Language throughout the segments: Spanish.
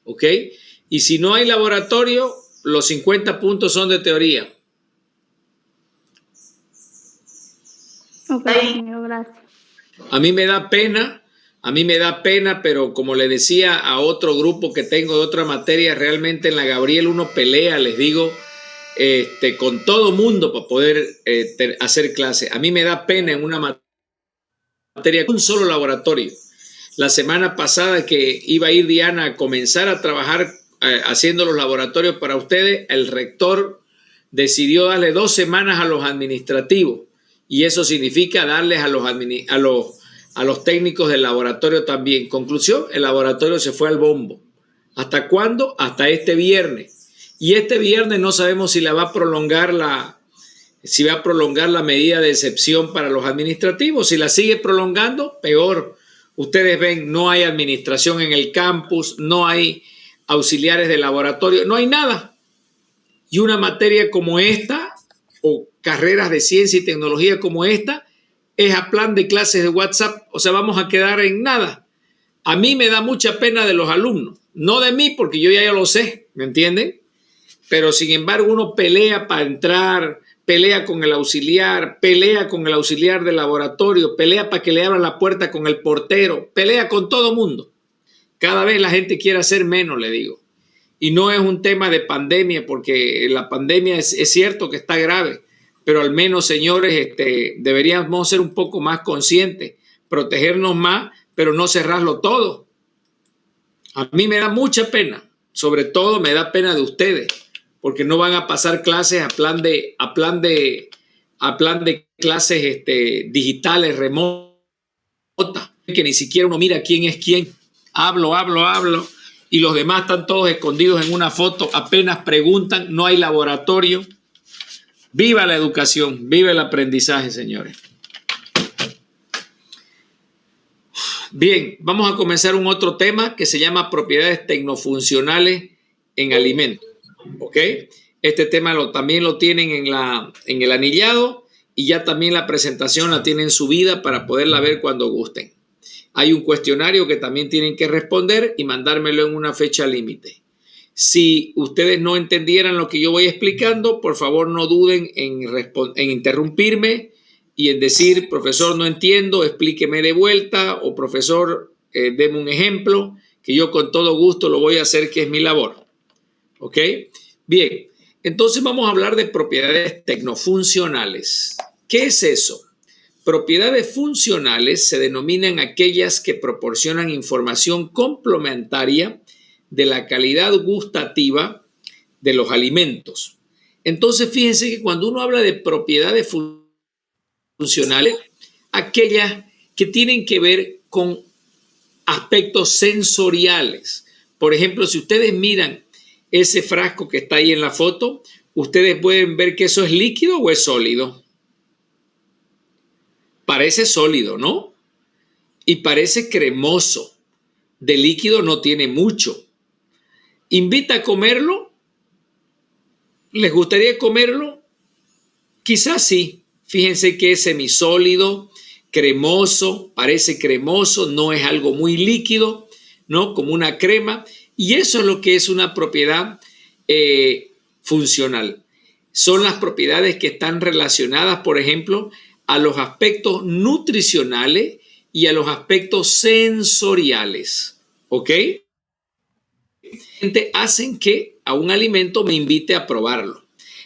¿ok? Y si no hay laboratorio, los 50 puntos son de teoría. Ok, señor, gracias. A mí me da pena, pero como le decía a otro grupo que tengo de otra materia, realmente en la Gabriel uno pelea, les digo, con todo mundo para poder hacer clase. A mí me da pena en una materia, un solo laboratorio. La semana pasada que iba a ir Diana a comenzar a trabajar haciendo los laboratorios para ustedes, el rector decidió darle 2 semanas a los administrativos y eso significa darles a los técnicos del laboratorio también. Conclusión, el laboratorio se fue al bombo. ¿Hasta cuándo? Hasta este viernes. Y este viernes no sabemos si va a prolongar la medida de excepción para los administrativos. Si la sigue prolongando, peor. Ustedes ven, no hay administración en el campus, no hay auxiliares de laboratorio, no hay nada. Y una materia como esta, o carreras de ciencia y tecnología como esta, es a plan de clases de WhatsApp, o sea, vamos a quedar en nada. A mí me da mucha pena de los alumnos, no de mí, porque yo ya lo sé, ¿me entienden? Pero sin embargo uno pelea para entrar, pelea con el auxiliar del laboratorio, pelea para que le abran la puerta con el portero, pelea con todo mundo. Cada vez la gente quiere hacer menos, le digo. Y no es un tema de pandemia, porque la pandemia es cierto que está grave, pero al menos, señores, deberíamos ser un poco más conscientes, protegernos más, pero no cerrarlo todo. A mí me da mucha pena, sobre todo me da pena de ustedes, porque no van a pasar clases a plan de clases digitales remotas, que ni siquiera uno mira quién es quién. Hablo, y los demás están todos escondidos en una foto, apenas preguntan, no hay laboratorio. Viva la educación, viva el aprendizaje, señores. Bien, vamos a comenzar un otro tema que se llama propiedades tecnofuncionales en alimentos. ¿Ok? Este tema también lo tienen en el anillado y ya también la presentación la tienen subida para poderla ver cuando gusten. Hay un cuestionario que también tienen que responder y mandármelo en una fecha límite. Si ustedes no entendieran lo que yo voy explicando, por favor no duden en interrumpirme y en decir, profesor, no entiendo, explíqueme de vuelta, o profesor, deme un ejemplo, que yo con todo gusto lo voy a hacer, que es mi labor. ¿Ok? Bien, entonces vamos a hablar de propiedades tecnofuncionales. ¿Qué es eso? Propiedades funcionales se denominan aquellas que proporcionan información complementaria de la calidad gustativa de los alimentos. Entonces, fíjense que cuando uno habla de propiedades funcionales, aquellas que tienen que ver con aspectos sensoriales. Por ejemplo, si ustedes miran ese frasco que está ahí en la foto, ustedes pueden ver que eso es líquido o es sólido. Parece sólido, ¿no? Y parece cremoso. De líquido no tiene mucho. ¿Invita a comerlo? ¿Les gustaría comerlo? Quizás sí. Fíjense que es semisólido, cremoso, parece cremoso, no es algo muy líquido, ¿no? Como una crema. Y eso es lo que es una propiedad funcional. Son las propiedades que están relacionadas, por ejemplo, a los aspectos nutricionales y a los aspectos sensoriales. ¿Ok? Hacen que a un alimento me invite a probarlo.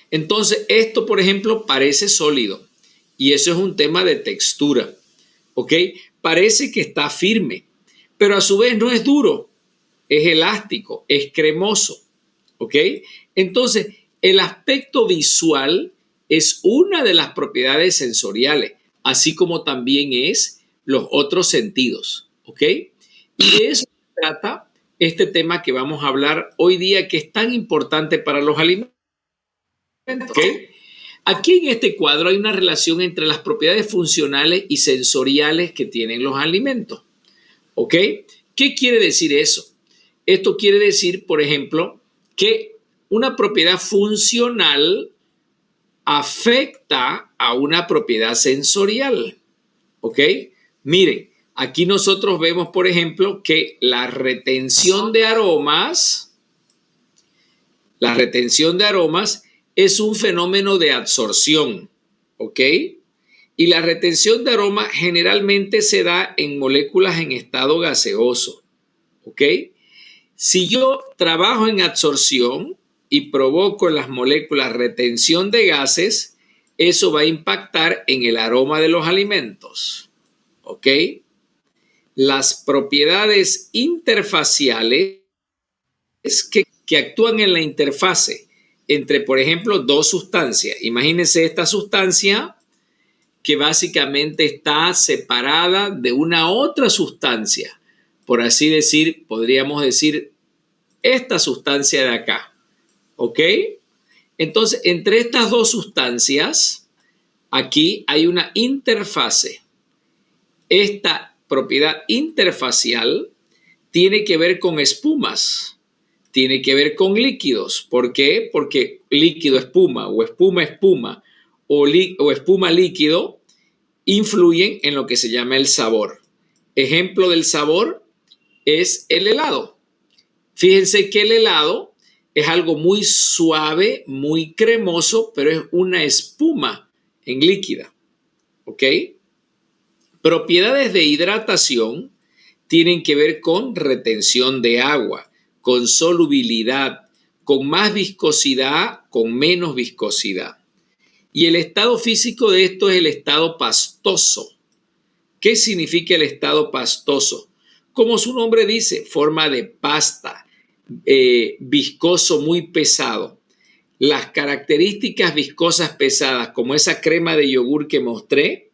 Entonces, esto, por ejemplo, parece sólido y eso es un tema de textura. ¿Ok? Parece que está firme, pero a su vez no es duro, es elástico, es cremoso. ¿Ok? Entonces, el aspecto visual es una de las propiedades sensoriales, así como también es los otros sentidos. ¿Ok? Y de eso se trata este tema que vamos a hablar hoy día, que es tan importante para los alimentos. ¿Okay? Aquí en este cuadro hay una relación entre las propiedades funcionales y sensoriales que tienen los alimentos. ¿Ok? ¿Qué quiere decir eso? Esto quiere decir, por ejemplo, que una propiedad funcional afecta a una propiedad sensorial. ¿Ok? Miren, Aquí nosotros vemos, por ejemplo, que la retención de aromas es un fenómeno de absorción, ¿ok? Y la retención de aroma generalmente se da en moléculas en estado gaseoso, ¿ok? Si yo trabajo en absorción y provoco en las moléculas retención de gases, eso va a impactar en el aroma de los alimentos, ¿ok? Las propiedades interfaciales que actúan en la interfase entre, por ejemplo, dos sustancias. Imagínense esta sustancia que básicamente está separada de una otra sustancia. Por así decir, podríamos decir esta sustancia de acá, ¿ok? Entonces, entre estas dos sustancias, aquí hay una interfase. Esta propiedad interfacial tiene que ver con espumas, tiene que ver con líquidos. ¿Por qué? Porque líquido espuma o espuma espuma o espuma líquido influyen en lo que se llama el sabor. Ejemplo del sabor es el helado. Fíjense que el helado es algo muy suave, muy cremoso, pero es una espuma en líquida. ¿Ok? Propiedades de hidratación tienen que ver con retención de agua, con solubilidad, con más viscosidad, con menos viscosidad. Y el estado físico de esto es el estado pastoso. ¿Qué significa el estado pastoso? Como su nombre dice, forma de pasta, viscoso, muy pesado. Las características viscosas pesadas, como esa crema de yogur que mostré,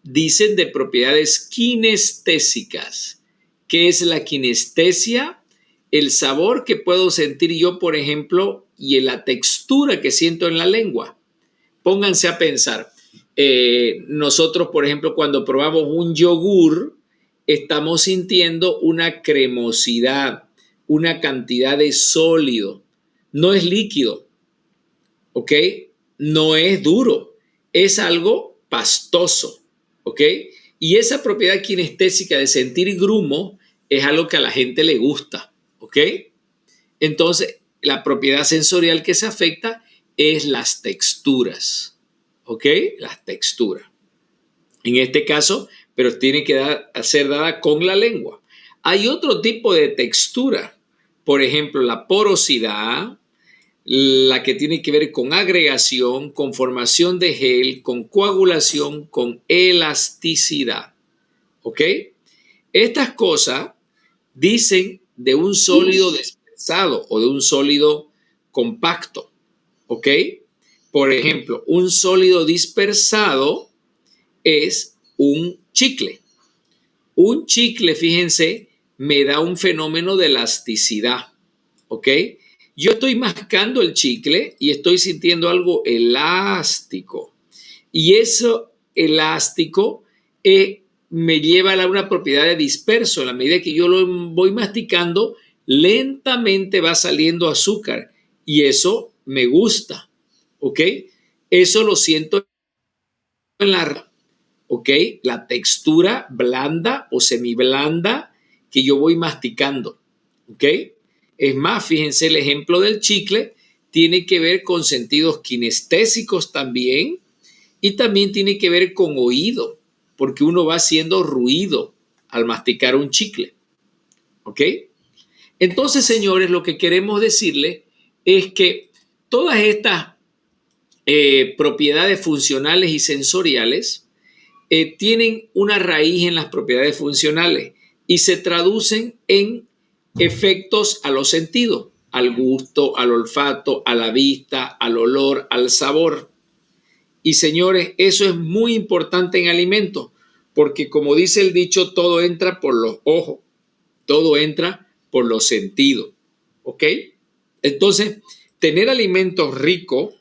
dicen de propiedades kinestésicas. ¿Qué es la kinestesia? El sabor que puedo sentir yo, por ejemplo, y la textura que siento en la lengua. Pónganse a pensar. Nosotros, por ejemplo, cuando probamos un yogur, estamos sintiendo una cremosidad, una cantidad de sólido. No es líquido, ¿ok? No es duro, es algo pastoso, ¿ok? Y esa propiedad kinestésica de sentir grumo es algo que a la gente le gusta, ¿ok? Entonces, la propiedad sensorial que se afecta es las texturas, ¿ok? Las texturas. En este caso, pero tiene que ser dada con la lengua. Hay otro tipo de textura, por ejemplo, la porosidad, la que tiene que ver con agregación, con formación de gel, con coagulación, con elasticidad, ¿ok? Estas cosas dicen de un sólido dispersado o de un sólido compacto, ¿ok? Por ejemplo, un sólido dispersado es un chicle. Un chicle, fíjense, me da un fenómeno de elasticidad, ¿ok? Yo estoy mascando el chicle y estoy sintiendo algo elástico. Y eso elástico me lleva a una propiedad de disperso. En la medida que yo lo voy masticando, lentamente va saliendo azúcar. Y eso me gusta, ¿ok? Eso lo siento en la, ¿ok? La textura blanda o semiblanda que yo voy masticando, ¿ok? Es más, fíjense, el ejemplo del chicle tiene que ver con sentidos kinestésicos también y también tiene que ver con oído, porque uno va haciendo ruido al masticar un chicle, ¿ok? Entonces, señores, lo que queremos decirles es que todas estas propiedades funcionales y sensoriales tienen una raíz en las propiedades funcionales y se traducen en efectos a los sentidos, al gusto, al olfato, a la vista, al olor, al sabor. Y señores, eso es muy importante en alimentos, porque como dice el dicho, todo entra por los ojos, todo entra por los sentidos, ¿ok? Entonces, tener alimentos ricos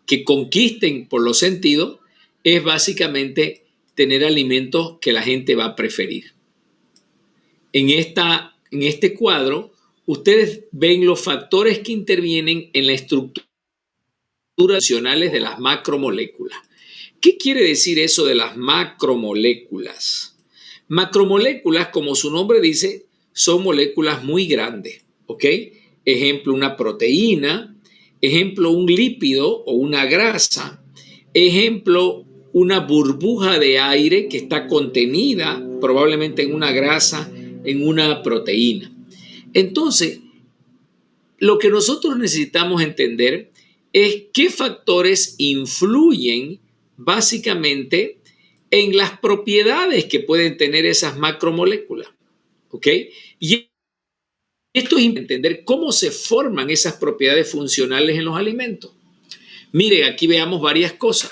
que conquisten por los sentidos es básicamente tener alimentos que la gente va a preferir. En este cuadro, ustedes ven los factores que intervienen en la estructura funcionales de las macromoléculas. ¿Qué quiere decir eso de las macromoléculas? Macromoléculas, como su nombre dice, son moléculas muy grandes, ¿ok? Ejemplo, una proteína, ejemplo, un lípido o una grasa, ejemplo, una burbuja de aire que está contenida probablemente en una grasa, en una proteína. Entonces, lo que nosotros necesitamos entender es qué factores influyen básicamente en las propiedades que pueden tener esas macromoléculas, ¿ok? Y esto es entender cómo se forman esas propiedades funcionales en los alimentos. Mire, aquí veamos varias cosas.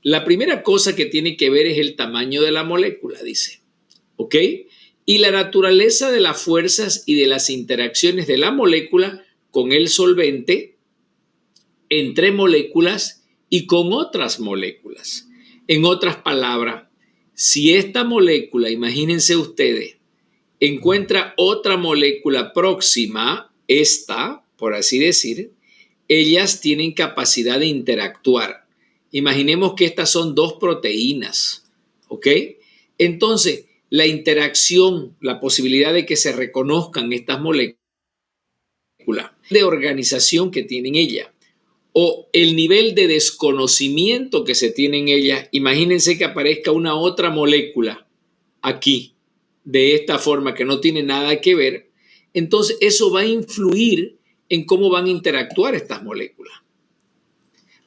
La primera cosa que tiene que ver es el tamaño de la molécula, dice, ¿ok? Y la naturaleza de las fuerzas y de las interacciones de la molécula con el solvente, entre moléculas y con otras moléculas. En otras palabras, si esta molécula, imagínense ustedes, encuentra otra molécula próxima, esta, por así decir, ellas tienen capacidad de interactuar. Imaginemos que estas son dos proteínas, ¿ok? Entonces, la interacción, la posibilidad de que se reconozcan estas moléculas, de organización que tienen ellas, o el nivel de desconocimiento que se tiene en ellas, imagínense que aparezca una otra molécula aquí, de esta forma, que no tiene nada que ver, entonces eso va a influir en cómo van a interactuar estas moléculas.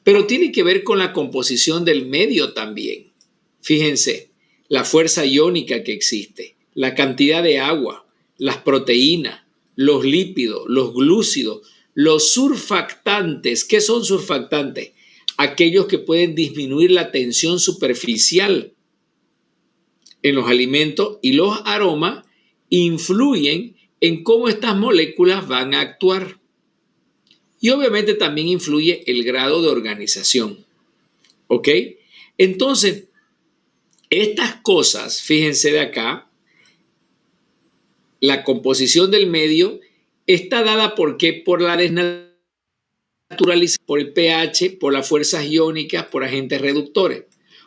Pero tiene que ver con la composición del medio también. Fíjense, la fuerza iónica que existe, la cantidad de agua, las proteínas, los lípidos, los glúcidos, los surfactantes. ¿Qué son surfactantes? Aquellos que pueden disminuir la tensión superficial en los alimentos, y los aromas influyen en cómo estas moléculas van a actuar. Y obviamente también influye el grado de organización. ¿Ok? Entonces, estas cosas, fíjense de acá, la composición del medio está dada ¿por qué? Por la desnaturalización, por el pH, por las fuerzas iónicas, por agentes reductores.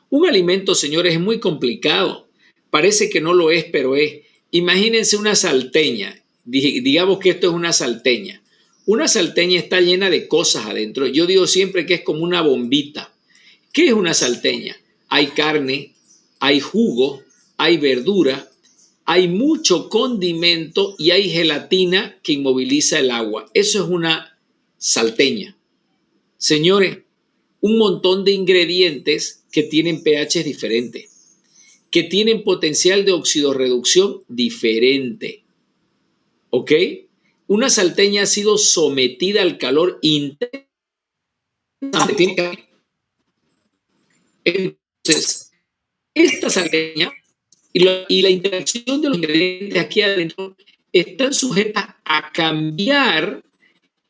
Un alimento, señores, es muy complicado. Parece que no lo es, pero es. Imagínense una salteña. Digamos que esto es una salteña. Una salteña está llena de cosas adentro. Yo digo siempre que es como una bombita. ¿Qué es una salteña? Hay carne, hay jugo, hay verdura, hay mucho condimento y hay gelatina que inmoviliza el agua. Eso es una salteña. Señores, un montón de ingredientes que tienen pH diferentes, que tienen potencial de oxidorreducción diferente. ¿Ok? Una salteña ha sido sometida al calor intenso. Entonces, esta salteña y la interacción de los ingredientes aquí adentro están sujetas a cambiar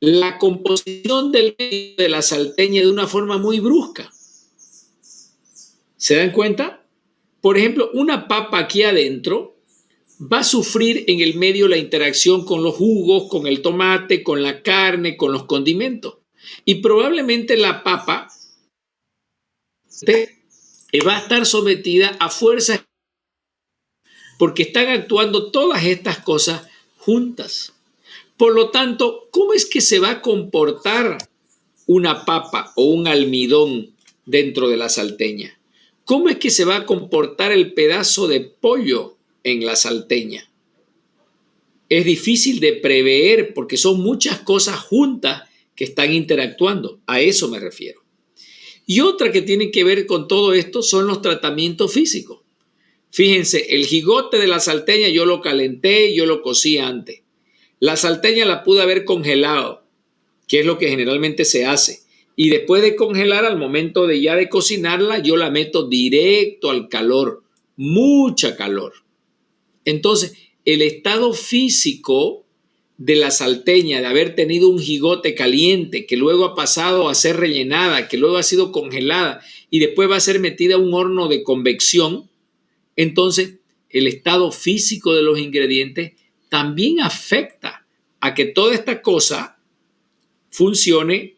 la composición del medio de la salteña de una forma muy brusca. ¿Se dan cuenta? Por ejemplo, una papa aquí adentro va a sufrir en el medio la interacción con los jugos, con el tomate, con la carne, con los condimentos. Y probablemente la papa va a estar sometida a fuerzas porque están actuando todas estas cosas juntas. Por lo tanto, ¿cómo es que se va a comportar una papa o un almidón dentro de la salteña? ¿Cómo es que se va a comportar el pedazo de pollo en la salteña? Es difícil de prever porque son muchas cosas juntas que están interactuando. A eso me refiero. Y otra que tiene que ver con todo esto son los tratamientos físicos. Fíjense, el jigote de la salteña yo lo calenté, yo lo cocí antes. La salteña la pude haber congelado, que es lo que generalmente se hace. Y después de congelar, al momento de ya de cocinarla, yo la meto directo al calor, mucha calor. Entonces, el estado físico de la salteña, de haber tenido un jigote caliente, que luego ha pasado a ser rellenada, que luego ha sido congelada y después va a ser metida a un horno de convección, entonces el estado físico de los ingredientes también afecta a que toda esta cosa funcione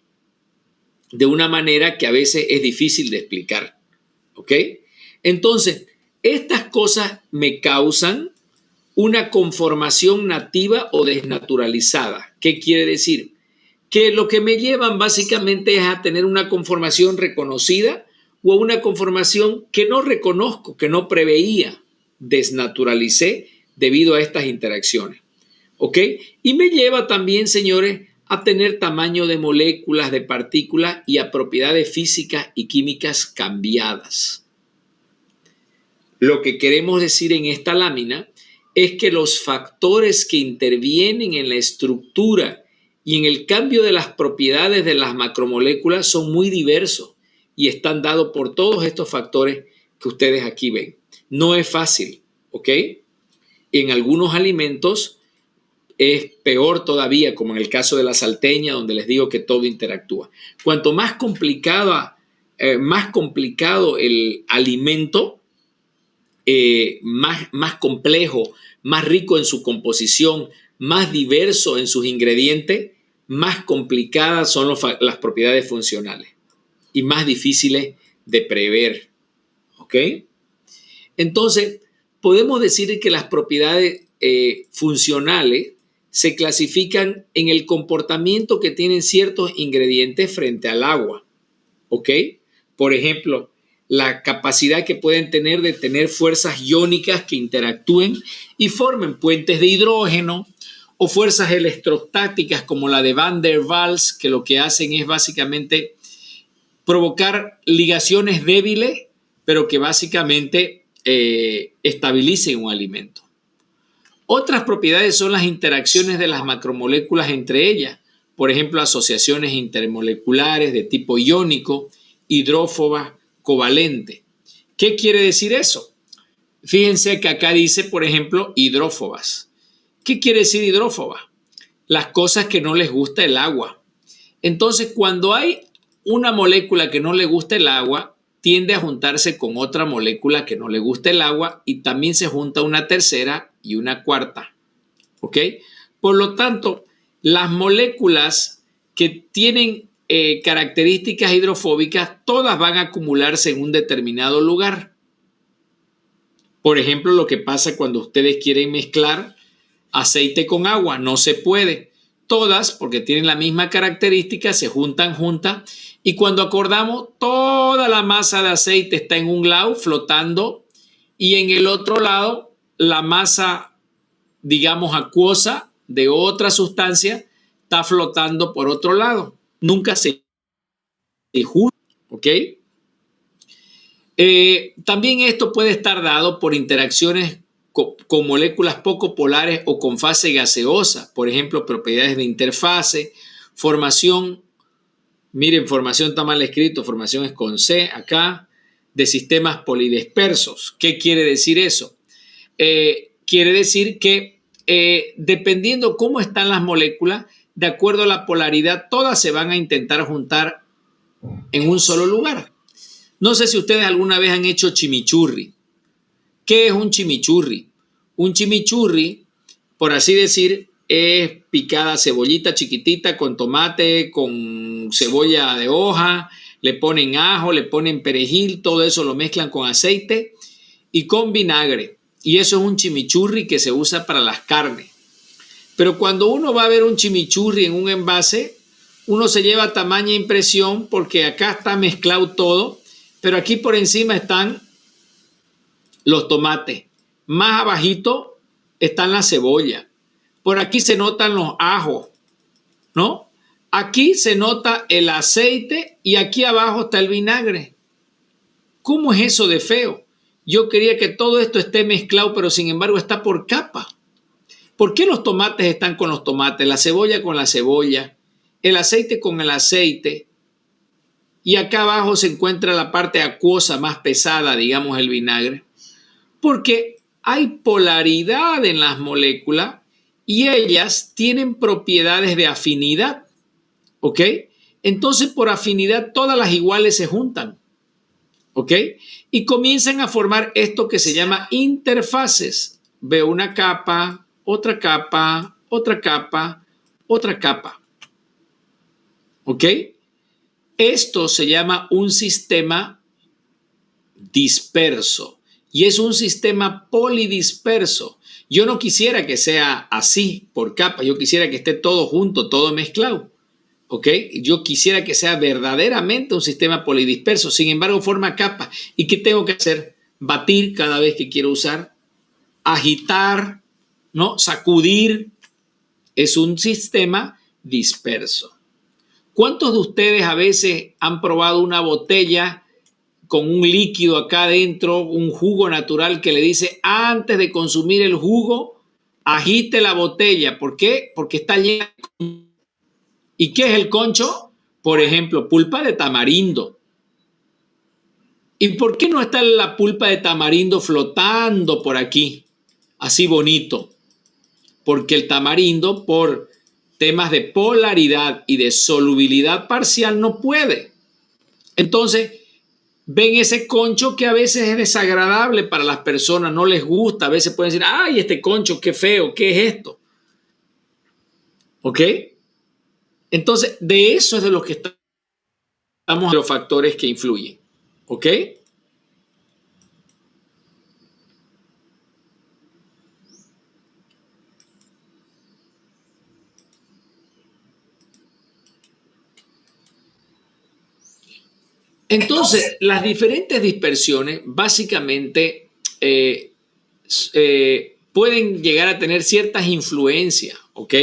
de una manera que a veces es difícil de explicar. ¿Ok? Entonces, Estas cosas me causan una conformación nativa o desnaturalizada. ¿Qué quiere decir? Que lo que me llevan básicamente es a tener una conformación reconocida o una conformación que no reconozco, que no preveía, desnaturalicé debido a estas interacciones. ¿Ok? Y me lleva también, señores, a tener tamaño de moléculas, de partículas y a propiedades físicas y químicas cambiadas. Lo que queremos decir en esta lámina es que los factores que intervienen en la estructura y en el cambio de las propiedades de las macromoléculas son muy diversos y están dados por todos estos factores que ustedes aquí ven. No es fácil, ¿ok? En algunos alimentos es peor todavía, como en el caso de la salteña, donde les digo que todo interactúa. Cuanto más complicado el alimento, más complejo, más rico en su composición, más diverso en sus ingredientes, más complicadas son las propiedades funcionales y más difíciles de prever. ¿Ok? Entonces, podemos decir que las propiedades funcionales se clasifican en el comportamiento que tienen ciertos ingredientes frente al agua. ¿Ok? Por ejemplo, la capacidad que pueden tener de tener fuerzas iónicas que interactúen y formen puentes de hidrógeno, o fuerzas electrostáticas como la de Van der Waals, que lo que hacen es básicamente provocar ligaciones débiles, pero que básicamente estabilicen un alimento. Otras propiedades son las interacciones de las macromoléculas entre ellas, por ejemplo, asociaciones intermoleculares de tipo iónico, hidrófobas, covalente. ¿Qué quiere decir eso? Fíjense que acá dice, por ejemplo, hidrófobas. ¿Qué quiere decir hidrófoba? Las cosas que no les gusta el agua. Entonces, cuando hay una molécula que no le gusta el agua, tiende a juntarse con otra molécula que no le gusta el agua y también se junta una tercera y una cuarta. ¿Ok? Por lo tanto, las moléculas que tienen características hidrofóbicas, todas van a acumularse en un determinado lugar. Por ejemplo, lo que pasa cuando ustedes quieren mezclar aceite con agua, no se puede. Todas, porque tienen la misma característica, se juntan y cuando acordamos, toda la masa de aceite está en un lado flotando y en el otro lado la masa, digamos, acuosa de otra sustancia está flotando por otro lado. Nunca se juntan, ¿ok? También esto puede estar dado por interacciones con moléculas poco polares o con fase gaseosa, por ejemplo, propiedades de interfase, formación, miren, formación está mal escrito, formación es con C acá, de sistemas polidispersos. ¿Qué quiere decir eso? Quiere decir que dependiendo cómo están las moléculas, de acuerdo a la polaridad, todas se van a intentar juntar en un solo lugar. No sé si ustedes alguna vez han hecho chimichurri. ¿Qué es un chimichurri? Un chimichurri, por así decir, es picada cebollita chiquitita con tomate, con cebolla de hoja, le ponen ajo, le ponen perejil, todo eso lo mezclan con aceite y con vinagre. Y eso es un chimichurri que se usa para las carnes. Pero cuando uno va a ver un chimichurri en un envase, uno se lleva tamaña impresión porque acá está mezclado todo, pero aquí por encima están los tomates. Más abajito están las cebollas. Por aquí se notan los ajos, ¿no? Aquí se nota el aceite y aquí abajo está el vinagre. ¿Cómo es eso de feo? Yo quería que todo esto esté mezclado, pero sin embargo está por capa. ¿Por qué los tomates están con los tomates, la cebolla con la cebolla, el aceite con el aceite? Y acá abajo se encuentra la parte acuosa más pesada, digamos el vinagre. Porque hay polaridad en las moléculas y ellas tienen propiedades de afinidad. ¿Ok? Entonces, por afinidad, todas las iguales se juntan. ¿Ok? Y comienzan a formar esto que se llama interfaces. Veo una capa, otra capa, otra capa, otra capa. ¿Ok? Esto se llama un sistema disperso. y es un sistema polidisperso. Yo no quisiera que sea así por capas, yo quisiera que esté todo junto, todo mezclado. ¿Ok? Yo quisiera que sea verdaderamente un sistema polidisperso, sin embargo forma capas. ¿Y qué tengo que hacer? Batir cada vez que quiero usar, agitar, ¿no? Sacudir. Es un sistema disperso. ¿Cuántos de ustedes a veces han probado una botella con un líquido acá adentro, un jugo natural que le dice antes de consumir el jugo, agite la botella? ¿Por qué? Porque está llena. ¿Y qué es el concho? Por ejemplo, pulpa de tamarindo. ¿Y por qué no está la pulpa de tamarindo flotando por aquí, así bonito? Porque el tamarindo, por temas de polaridad y de solubilidad parcial, no puede. Entonces, ven ese concho que a veces es desagradable para las personas, no les gusta. A veces pueden decir, ay, este concho, qué feo, ¿qué es esto? ¿Ok? Entonces, de eso es de lo que estamos, los factores que influyen. ¿Ok? Entonces, las diferentes dispersiones básicamente pueden llegar a tener ciertas influencias, ¿ok?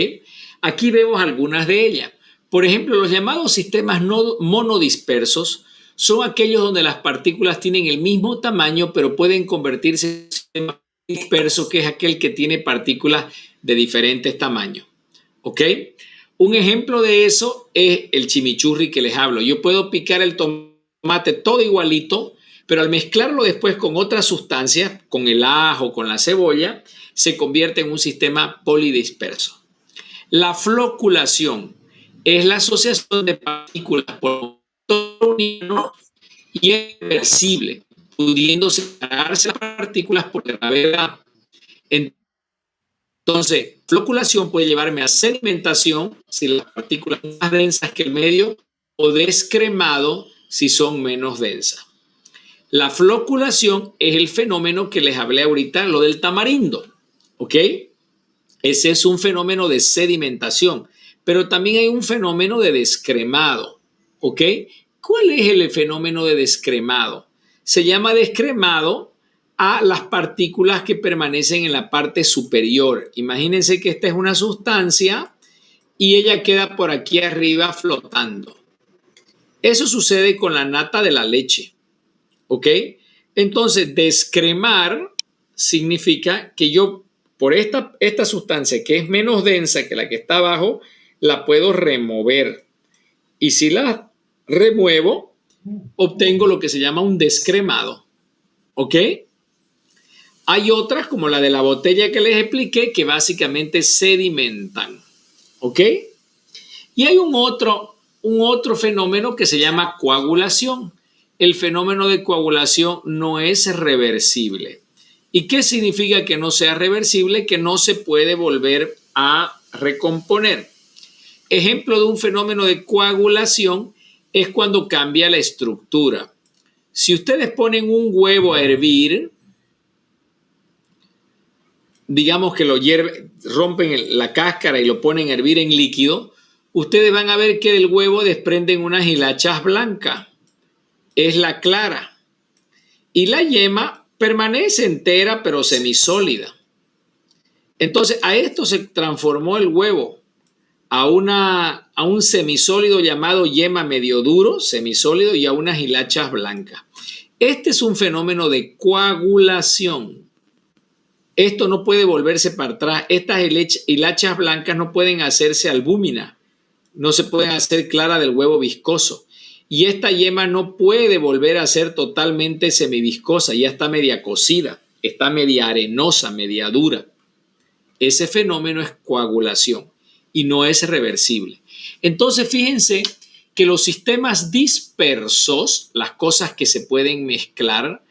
Aquí vemos algunas de ellas. Por ejemplo, los llamados sistemas monodispersos son aquellos donde las partículas tienen el mismo tamaño, pero pueden convertirse en un sistema disperso, que es aquel que tiene partículas de diferentes tamaños, ¿ok? Un ejemplo de eso es el chimichurri que les hablo. Yo puedo picar el tomate todo igualito, pero al mezclarlo después con otras sustancias, con el ajo, con la cebolla, se convierte en un sistema polidisperso. La floculación es la asociación de partículas por unido y es reversible, pudiendo separarse las partículas por gravedad. Entonces, floculación puede llevarme a sedimentación si las partículas son más densas que el medio, o descremado si son menos densas. La floculación es el fenómeno que les hablé ahorita, lo del tamarindo, ¿ok? Ese es un fenómeno de sedimentación, pero también hay un fenómeno de descremado, ¿ok? ¿Cuál es el fenómeno de descremado? Se llama descremado a las partículas que permanecen en la parte superior. Imagínense que esta es una sustancia y ella queda por aquí arriba flotando. Eso sucede con la nata de la leche, ¿ok? Entonces, descremar significa que yo, por esta sustancia que es menos densa que la que está abajo, la puedo remover. Y si la remuevo, obtengo lo que se llama un descremado, ¿ok? Hay otras, como la de la botella que les expliqué, que básicamente sedimentan, ¿ok? Y hay un otro fenómeno que se llama coagulación. El fenómeno de coagulación no es reversible. ¿Y qué significa que no sea reversible? Que no se puede volver a recomponer. Ejemplo de un fenómeno de coagulación es cuando cambia la estructura. Si ustedes ponen un huevo a hervir, digamos que lo rompen la cáscara y lo ponen a hervir en líquido, ustedes van a ver que del huevo desprenden unas hilachas blancas. Es la clara. Y la yema permanece entera pero semisólida. Entonces a esto se transformó el huevo, a un semisólido llamado yema medio duro, semisólido, y a unas hilachas blancas. Este es un fenómeno de coagulación. Esto no puede volverse para atrás. Estas hilachas blancas no pueden hacerse albúmina, no se pueden hacer clara del huevo viscoso. Y esta yema no puede volver a ser totalmente semiviscosa, ya está media cocida, está media arenosa, media dura. Ese fenómeno es coagulación y no es reversible. Entonces, fíjense que los sistemas dispersos, las cosas que se pueden mezclar,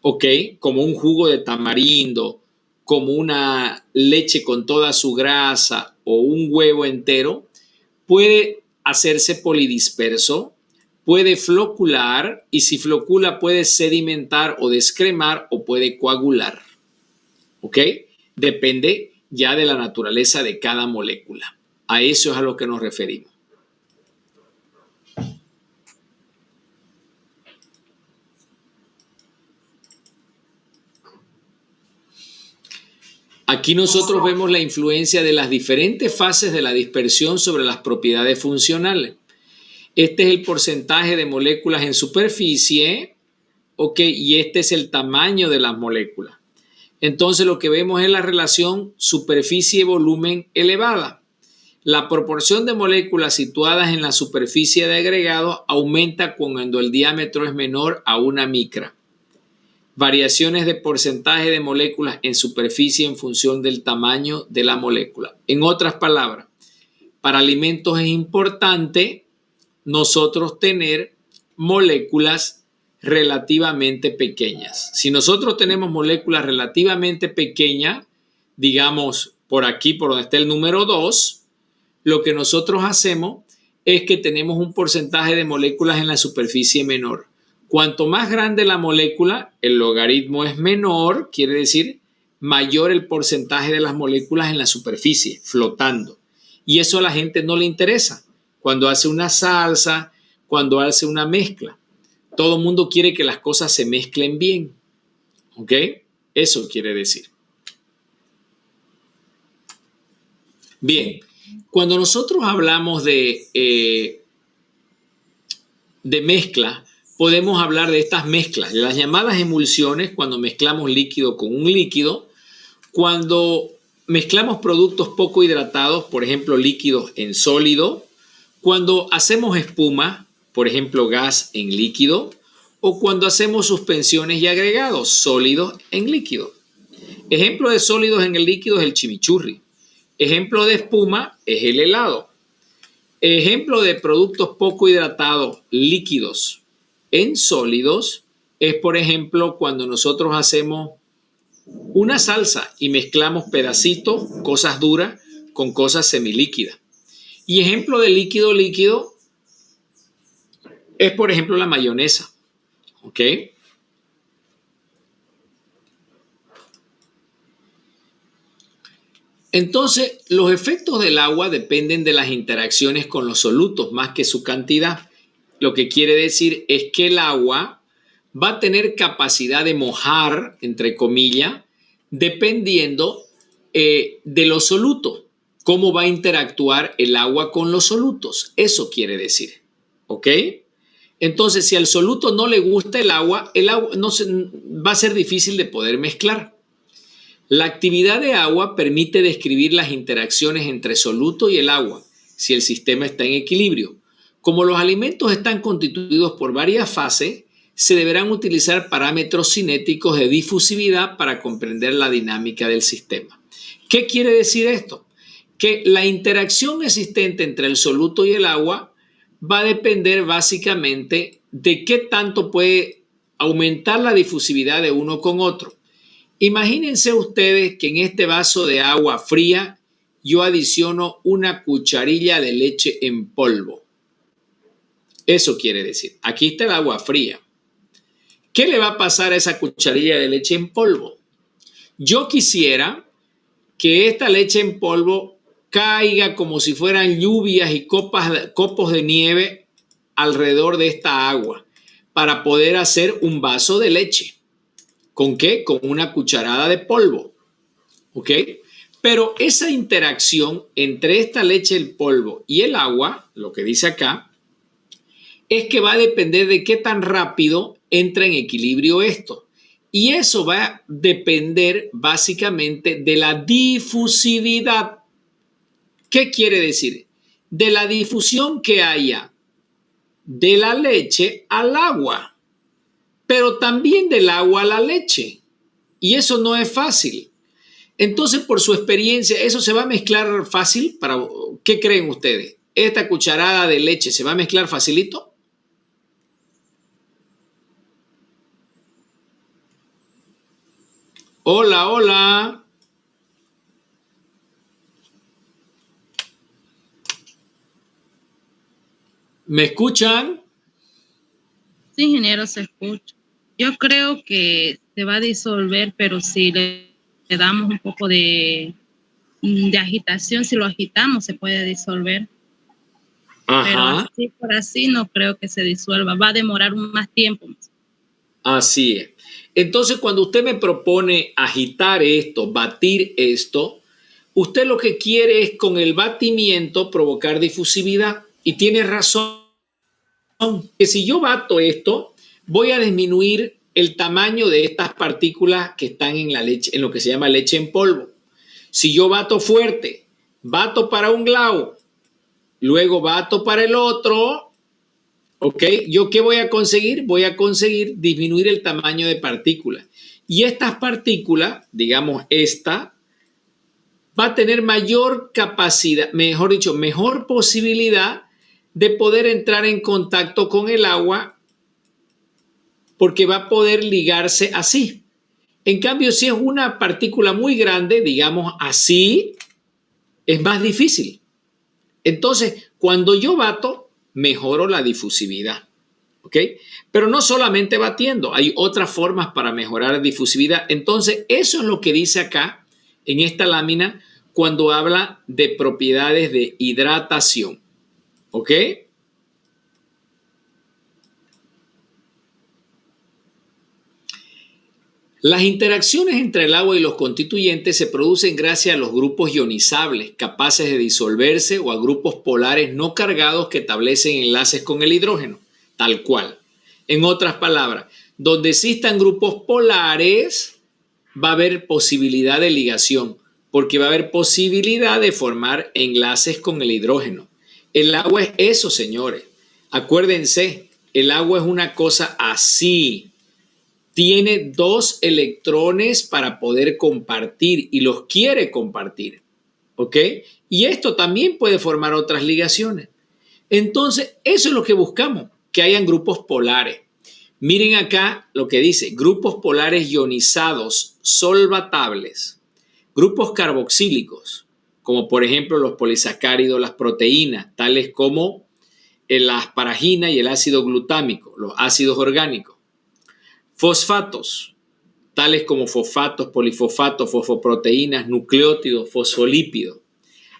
¿ok? Como un jugo de tamarindo, como una leche con toda su grasa o un huevo entero, puede hacerse polidisperso, puede flocular y si flocula puede sedimentar o descremar o puede coagular. ¿Ok? Depende ya de la naturaleza de cada molécula. A eso es a lo que nos referimos. Aquí nosotros vemos la influencia de las diferentes fases de la dispersión sobre las propiedades funcionales. Este es el porcentaje de moléculas en superficie, ¿ok? Y este es el tamaño de las moléculas. Entonces lo que vemos es la relación superficie-volumen elevada. La proporción de moléculas situadas en la superficie de agregado aumenta cuando el diámetro es menor a 1 micra. Variaciones de porcentaje de moléculas en superficie en función del tamaño de la molécula. En otras palabras, para alimentos es importante nosotros tener moléculas relativamente pequeñas. Si nosotros tenemos moléculas relativamente pequeñas, digamos por aquí, por donde está el número 2, lo que nosotros hacemos es que tenemos un porcentaje de moléculas en la superficie menor. Cuanto más grande la molécula, el logaritmo es menor, quiere decir mayor el porcentaje de las moléculas en la superficie, flotando. Y eso a la gente no le interesa. Cuando hace una salsa, cuando hace una mezcla, todo el mundo quiere que las cosas se mezclen bien. ¿Ok? Eso quiere decir. Bien, cuando nosotros hablamos de mezcla, podemos hablar de estas mezclas, de las llamadas emulsiones, cuando mezclamos líquido con un líquido, cuando mezclamos productos poco hidratados, por ejemplo, líquidos en sólido, cuando hacemos espuma, por ejemplo, gas en líquido, o cuando hacemos suspensiones y agregados, sólidos en líquido. Ejemplo de sólidos en el líquido es el chimichurri. Ejemplo de espuma es el helado. Ejemplo de productos poco hidratados, líquidos en sólidos, es por ejemplo cuando nosotros hacemos una salsa y mezclamos pedacitos, cosas duras, con cosas semilíquidas. Y ejemplo de líquido líquido es por ejemplo la mayonesa. ¿Ok? Entonces, los efectos del agua dependen de las interacciones con los solutos más que su cantidad. Lo que quiere decir es que el agua va a tener capacidad de mojar, entre comillas, dependiendo de los solutos. Cómo va a interactuar el agua con los solutos. Eso quiere decir. ¿Ok? Entonces, si al soluto no le gusta el agua no va a ser difícil de poder mezclar. La actividad de agua permite describir las interacciones entre soluto y el agua, si el sistema está en equilibrio. Como los alimentos están constituidos por varias fases, se deberán utilizar parámetros cinéticos de difusividad para comprender la dinámica del sistema. ¿Qué quiere decir esto? Que la interacción existente entre el soluto y el agua va a depender básicamente de qué tanto puede aumentar la difusividad de uno con otro. Imagínense ustedes que en este vaso de agua fría yo adiciono una cucharilla de leche en polvo. Eso quiere decir, aquí está el agua fría. ¿Qué le va a pasar a esa cucharilla de leche en polvo? Yo quisiera que esta leche en polvo caiga como si fueran lluvias y copos de nieve alrededor de esta agua para poder hacer un vaso de leche. ¿Con qué? Con una cucharada de polvo. ¿Ok? Pero esa interacción entre esta leche en polvo y el agua, lo que dice acá, es que va a depender de qué tan rápido entra en equilibrio esto. Y eso va a depender básicamente de la difusividad. ¿Qué quiere decir? De la difusión que haya de la leche al agua, pero también del agua a la leche. Y eso no es fácil. Entonces, por su experiencia, ¿eso se va a mezclar fácil? ¿Qué creen ustedes? ¿Esta cucharada de leche se va a mezclar facilito? Hola, hola. ¿Me escuchan? Sí, ingeniero, se escucha. Yo creo que se va a disolver, pero si le damos un poco de agitación, si lo agitamos, se puede disolver. Pero Ajá, así por así no creo que se disuelva. Va a demorar más tiempo. así es. Entonces, cuando usted me propone agitar esto, batir esto, usted lo que quiere es con el batimiento provocar difusividad. Y tiene razón, que si yo bato esto, voy a disminuir el tamaño de estas partículas que están en la leche, en lo que se llama leche en polvo. Si yo bato fuerte, bato para un lado, luego bato para el otro, ¿ok? ¿Yo qué voy a conseguir? Voy a conseguir disminuir el tamaño de partículas. Y estas partículas, digamos esta, va a tener mayor capacidad, mejor dicho, mejor posibilidad de poder entrar en contacto con el agua porque va a poder ligarse así. En cambio, si es una partícula muy grande, digamos así, es más difícil. Entonces, cuando yo bato, mejoro la difusividad. ¿Ok? Pero no solamente batiendo, hay otras formas para mejorar la difusividad. Entonces, eso es lo que dice acá en esta lámina cuando habla de propiedades de hidratación. ¿Ok? Las interacciones entre el agua y los constituyentes se producen gracias a los grupos ionizables capaces de disolverse o a grupos polares no cargados que establecen enlaces con el hidrógeno, tal cual. En otras palabras, donde existan grupos polares va a haber posibilidad de ligación, porque va a haber posibilidad de formar enlaces con el hidrógeno. El agua es eso, señores. Acuérdense, el agua es una cosa así. Tiene 2 electrones para poder compartir y los quiere compartir. ¿Ok? Y esto también puede formar otras ligaciones. Entonces, eso es lo que buscamos, que hayan grupos polares. Miren acá lo que dice, grupos polares ionizados solvatables, grupos carboxílicos, como por ejemplo los polisacáridos, las proteínas, tales como la asparagina y el ácido glutámico, los ácidos orgánicos. Fosfatos, tales como fosfatos, polifosfatos, fosfoproteínas, nucleótidos, fosfolípidos.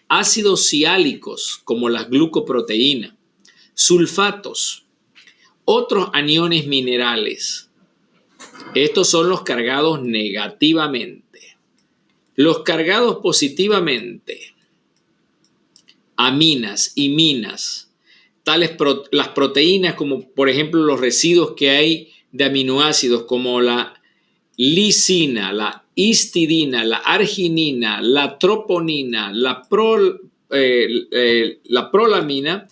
Ácidos siálicos, como las glucoproteínas. Sulfatos. Otros aniones minerales. Estos son los cargados negativamente. Los cargados positivamente. Aminas, iminas. Las proteínas, como por ejemplo los residuos que hay de aminoácidos como la lisina, la histidina, la arginina, la troponina, la prolamina,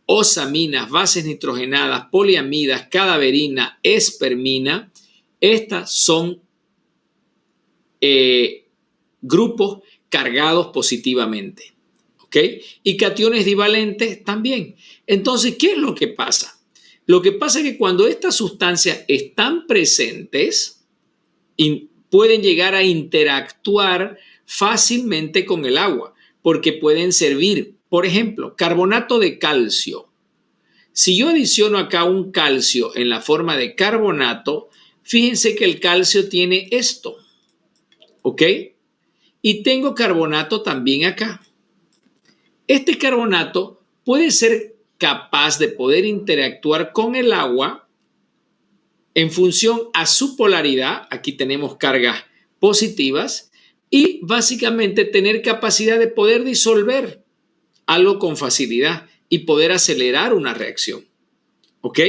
osaminas, bases nitrogenadas, poliamidas, cadaverina, espermina. Estas son grupos cargados positivamente. ¿Ok? Y cationes divalentes también. Entonces, ¿qué es lo que pasa? Lo que pasa es que cuando estas sustancias están presentes, pueden llegar a interactuar fácilmente con el agua, porque pueden servir, por ejemplo, carbonato de calcio. Si yo adiciono acá un calcio en la forma de carbonato, fíjense que el calcio tiene esto, ¿ok? Y tengo carbonato también acá. Este carbonato puede ser capaz de poder interactuar con el agua en función a su polaridad. Aquí tenemos cargas positivas y básicamente tener capacidad de poder disolver algo con facilidad y poder acelerar una reacción. ¿Ok?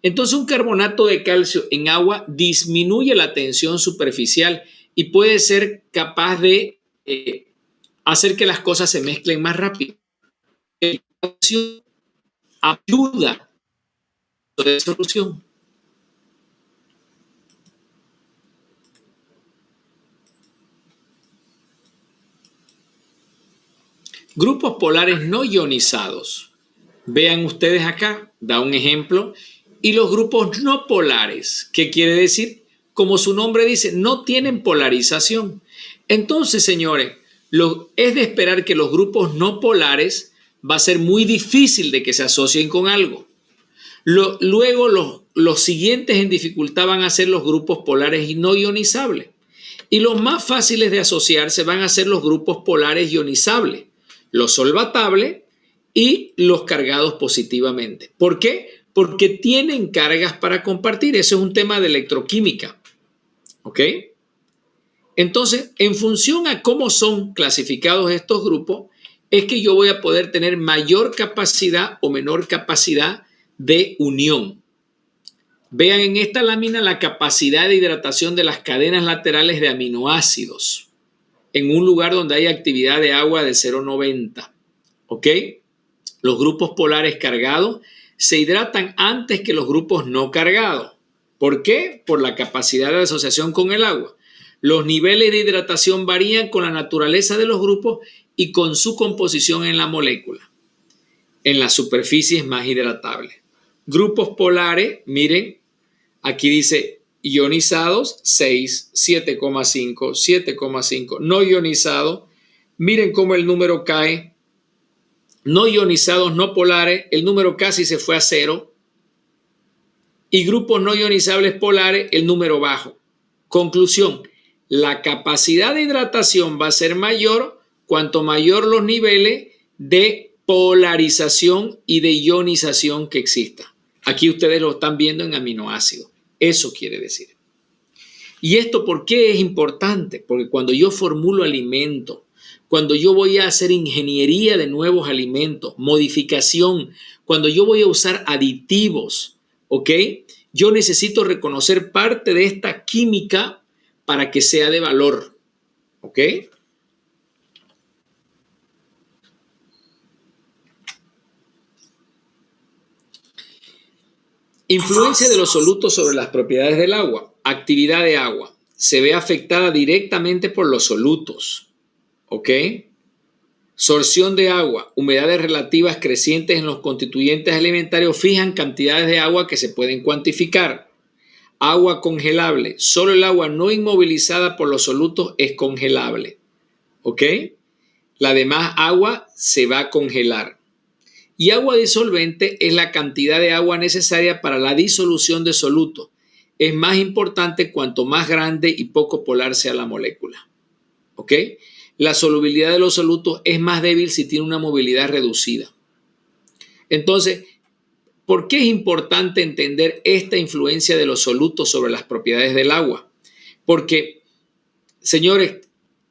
Entonces un carbonato de calcio en agua disminuye la tensión superficial y puede ser capaz de hacer que las cosas se mezclen más rápido. El calcio ayuda a la solución. Grupos polares no ionizados. Vean ustedes acá, da un ejemplo. Y los grupos no polares, ¿qué quiere decir? Como su nombre dice, no tienen polarización. Entonces, señores, es de esperar que los grupos no polares va a ser muy difícil de que se asocien con algo. Luego los siguientes en dificultad van a ser los grupos polares y no ionizables. Y los más fáciles de asociarse van a ser los grupos polares ionizables, los solvatables y los cargados positivamente. ¿Por qué? Porque tienen cargas para compartir. Eso es un tema de electroquímica. ¿Ok? Entonces, en función a cómo son clasificados estos grupos, es que yo voy a poder tener mayor capacidad o menor capacidad de unión. Vean en esta lámina la capacidad de hidratación de las cadenas laterales de aminoácidos en un lugar donde hay actividad de agua de 0,90. ¿Ok? Los grupos polares cargados se hidratan antes que los grupos no cargados. ¿Por qué? Por la capacidad de asociación con el agua. Los niveles de hidratación varían con la naturaleza de los grupos y con su composición en la molécula, en las superficies más hidratables. Grupos polares, miren, aquí dice ionizados, 6, 7,5, 7,5. No ionizados, miren cómo el número cae. No ionizados, no polares, el número casi se fue a 0. Y grupos no ionizables polares, el número bajo. Conclusión, la capacidad de hidratación va a ser mayor cuanto mayor los niveles de polarización y de ionización que exista. Aquí ustedes lo están viendo en aminoácidos. Eso quiere decir. ¿Y esto por qué es importante? Porque cuando yo formulo alimentos, cuando yo voy a hacer ingeniería de nuevos alimentos, modificación, cuando yo voy a usar aditivos, ¿ok? Yo necesito reconocer parte de esta química para que sea de valor, ¿ok? Influencia de los solutos sobre las propiedades del agua. Actividad de agua. Se ve afectada directamente por los solutos, ¿ok? Sorción de agua. Humedades relativas crecientes en los constituyentes alimentarios fijan cantidades de agua que se pueden cuantificar. Agua congelable. Solo el agua no inmovilizada por los solutos es congelable. ¿Ok? La demás agua se va a congelar. Y agua disolvente es la cantidad de agua necesaria para la disolución de solutos. Es más importante cuanto más grande y poco polar sea la molécula. ¿Ok? La solubilidad de los solutos es más débil si tiene una movilidad reducida. Entonces, ¿por qué es importante entender esta influencia de los solutos sobre las propiedades del agua? Porque, señores,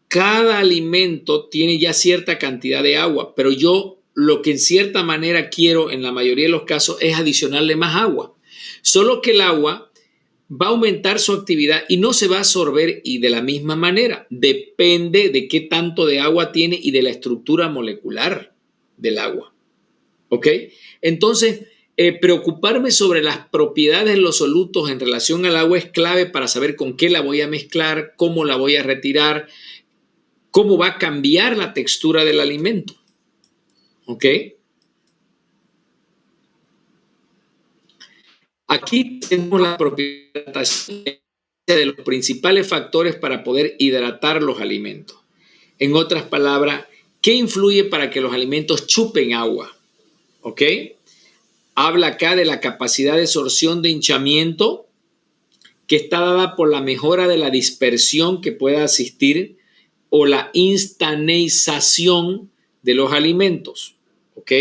cada alimento tiene ya cierta cantidad de agua, pero yo lo que en cierta manera quiero en la mayoría de los casos es adicionarle más agua. Solo que el agua va a aumentar su actividad y no se va a absorber y de la misma manera. Depende de qué tanto de agua tiene y de la estructura molecular del agua. ¿Ok? Entonces, preocuparme sobre las propiedades de los solutos en relación al agua es clave para saber con qué la voy a mezclar, cómo la voy a retirar, cómo va a cambiar la textura del alimento. ¿Ok? Aquí tenemos la propiedad de los principales factores para poder hidratar los alimentos. En otras palabras, ¿qué influye para que los alimentos chupen agua? ¿Ok? Habla acá de la capacidad de sorción de hinchamiento que está dada por la mejora de la dispersión que pueda existir o la instaneización de los alimentos. ¿Ok?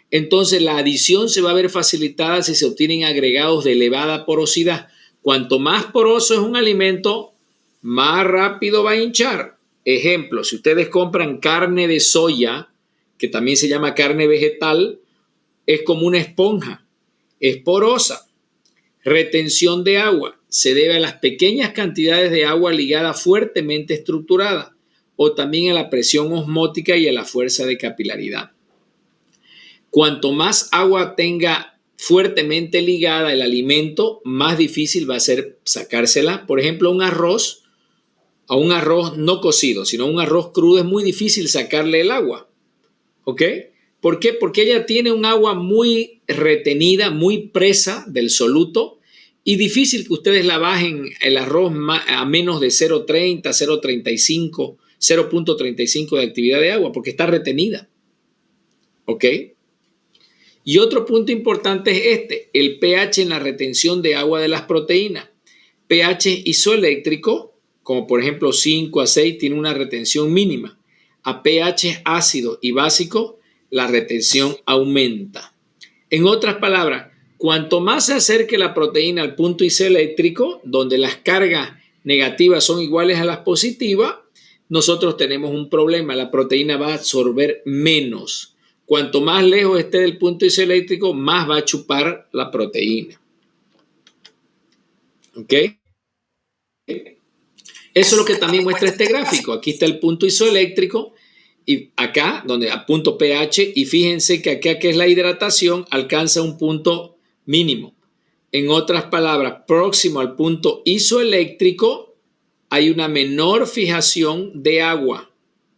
Entonces la adición se va a ver facilitada si se obtienen agregados de elevada porosidad. Cuanto más poroso es un alimento, más rápido va a hinchar. Ejemplo, si ustedes compran carne de soya, que también se llama carne vegetal, es como una esponja, es porosa. Retención de agua se debe a las pequeñas cantidades de agua ligada fuertemente estructurada o también a la presión osmótica y a la fuerza de capilaridad. Cuanto más agua tenga fuertemente ligada el alimento, más difícil va a ser sacársela. Por ejemplo, a un arroz no cocido, sino un arroz crudo es muy difícil sacarle el agua. ¿Ok? ¿Por qué? Porque ella tiene un agua muy retenida, muy presa del soluto y difícil que ustedes la bajen el arroz a menos de 0,30, 0,35, 0,35 de actividad de agua porque está retenida. ¿Ok? Y otro punto importante es este, el pH en la retención de agua de las proteínas. pH isoeléctrico, como por ejemplo 5 a 6, tiene una retención mínima. A pH ácido y básico, la retención aumenta. En otras palabras, cuanto más se acerque la proteína al punto isoeléctrico, donde las cargas negativas son iguales a las positivas, nosotros tenemos un problema. La proteína va a absorber menos. Cuanto más lejos esté del punto isoeléctrico, más va a chupar la proteína. ¿Ok? Eso es lo que también muestra este gráfico. Aquí está el punto isoeléctrico y acá, donde a punto pH, y fíjense que acá que es la hidratación, alcanza un punto mínimo. En otras palabras, próximo al punto isoeléctrico hay una menor fijación de agua,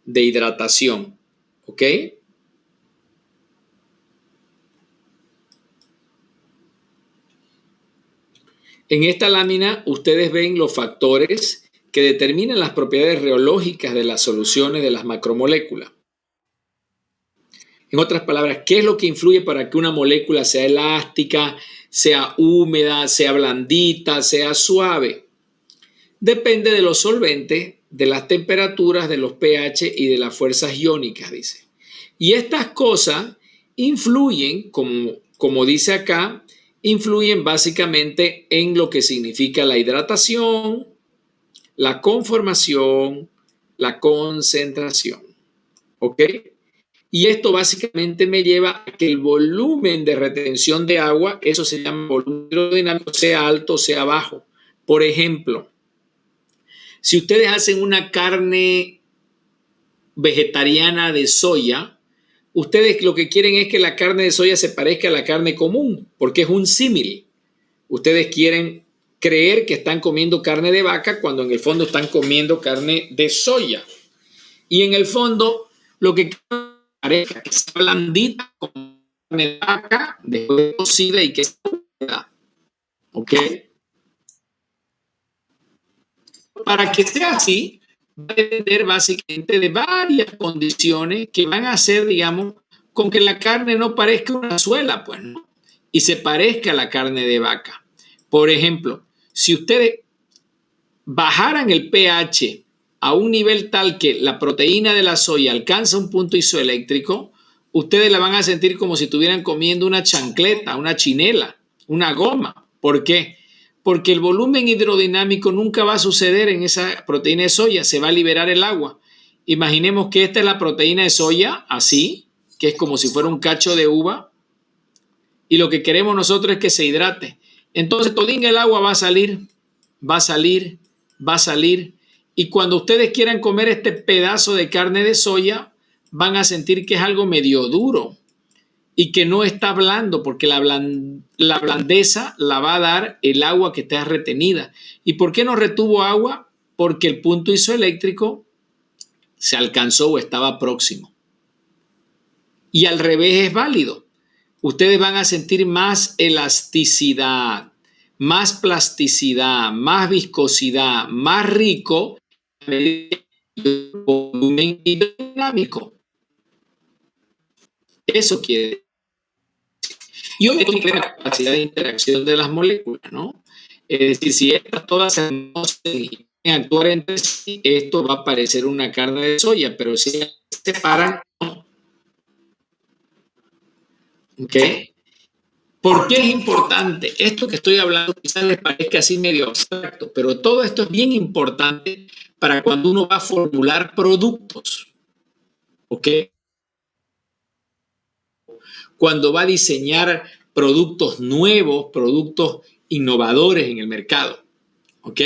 de hidratación. ¿Ok? En esta lámina ustedes ven los factores que determinan las propiedades reológicas de las soluciones de las macromoléculas. En otras palabras, ¿qué es lo que influye para que una molécula sea elástica, sea húmeda, sea blandita, sea suave? Depende de los solventes, de las temperaturas, de los pH y de las fuerzas iónicas, dice. Y estas cosas influyen, como dice acá, influyen básicamente en lo que significa la hidratación, la conformación, la concentración. ¿Ok? Y esto básicamente me lleva a que el volumen de retención de agua, eso se llama volumen hidrodinámico, sea alto o sea bajo. Por ejemplo, si ustedes hacen una carne vegetariana de soya, ustedes lo que quieren es que la carne de soya se parezca a la carne común, porque es un símil. Ustedes quieren creer que están comiendo carne de vaca cuando en el fondo están comiendo carne de soya. Y en el fondo lo que parezca que sea blandita como carne de vaca, después cocida y que sea húmeda. ¿Ok? Para que sea así, va a depender básicamente de varias condiciones que van a hacer, digamos, con que la carne no parezca una suela, pues, ¿no? Y se parezca a la carne de vaca. Por ejemplo, si ustedes bajaran el pH a un nivel tal que la proteína de la soya alcanza un punto isoeléctrico, ustedes la van a sentir como si estuvieran comiendo una chancleta, una chinela, una goma. ¿Por qué? Porque el volumen hidrodinámico nunca va a suceder en esa proteína de soya, se va a liberar el agua. Imaginemos que esta es la proteína de soya, así, que es como si fuera un cacho de uva, y lo que queremos nosotros es que se hidrate. Entonces, todinga el agua va a salir, va a salir, va a salir, y cuando ustedes quieran comer este pedazo de carne de soya, van a sentir que es algo medio duro y que no está blando, porque la blandeza la va a dar el agua que está retenida. ¿Y por qué no retuvo agua? Porque el punto isoeléctrico se alcanzó o estaba próximo. Y al revés es válido. Ustedes van a sentir más elasticidad, más plasticidad, más viscosidad, más rico el volumen hidrodinámico. Eso quiere decir. Y obviamente la capacidad de interacción de las moléculas, ¿no? Es decir, si estas todas se conocen y actuar entre sí, esto va a parecer una carne de soya, pero si se separan, no. ¿Ok? ¿Por qué es importante? Esto que estoy hablando quizás les parezca así medio abstracto, pero todo esto es bien importante para cuando uno va a formular productos. ¿Ok? Cuando va a diseñar productos nuevos, productos innovadores en el mercado. ¿Ok?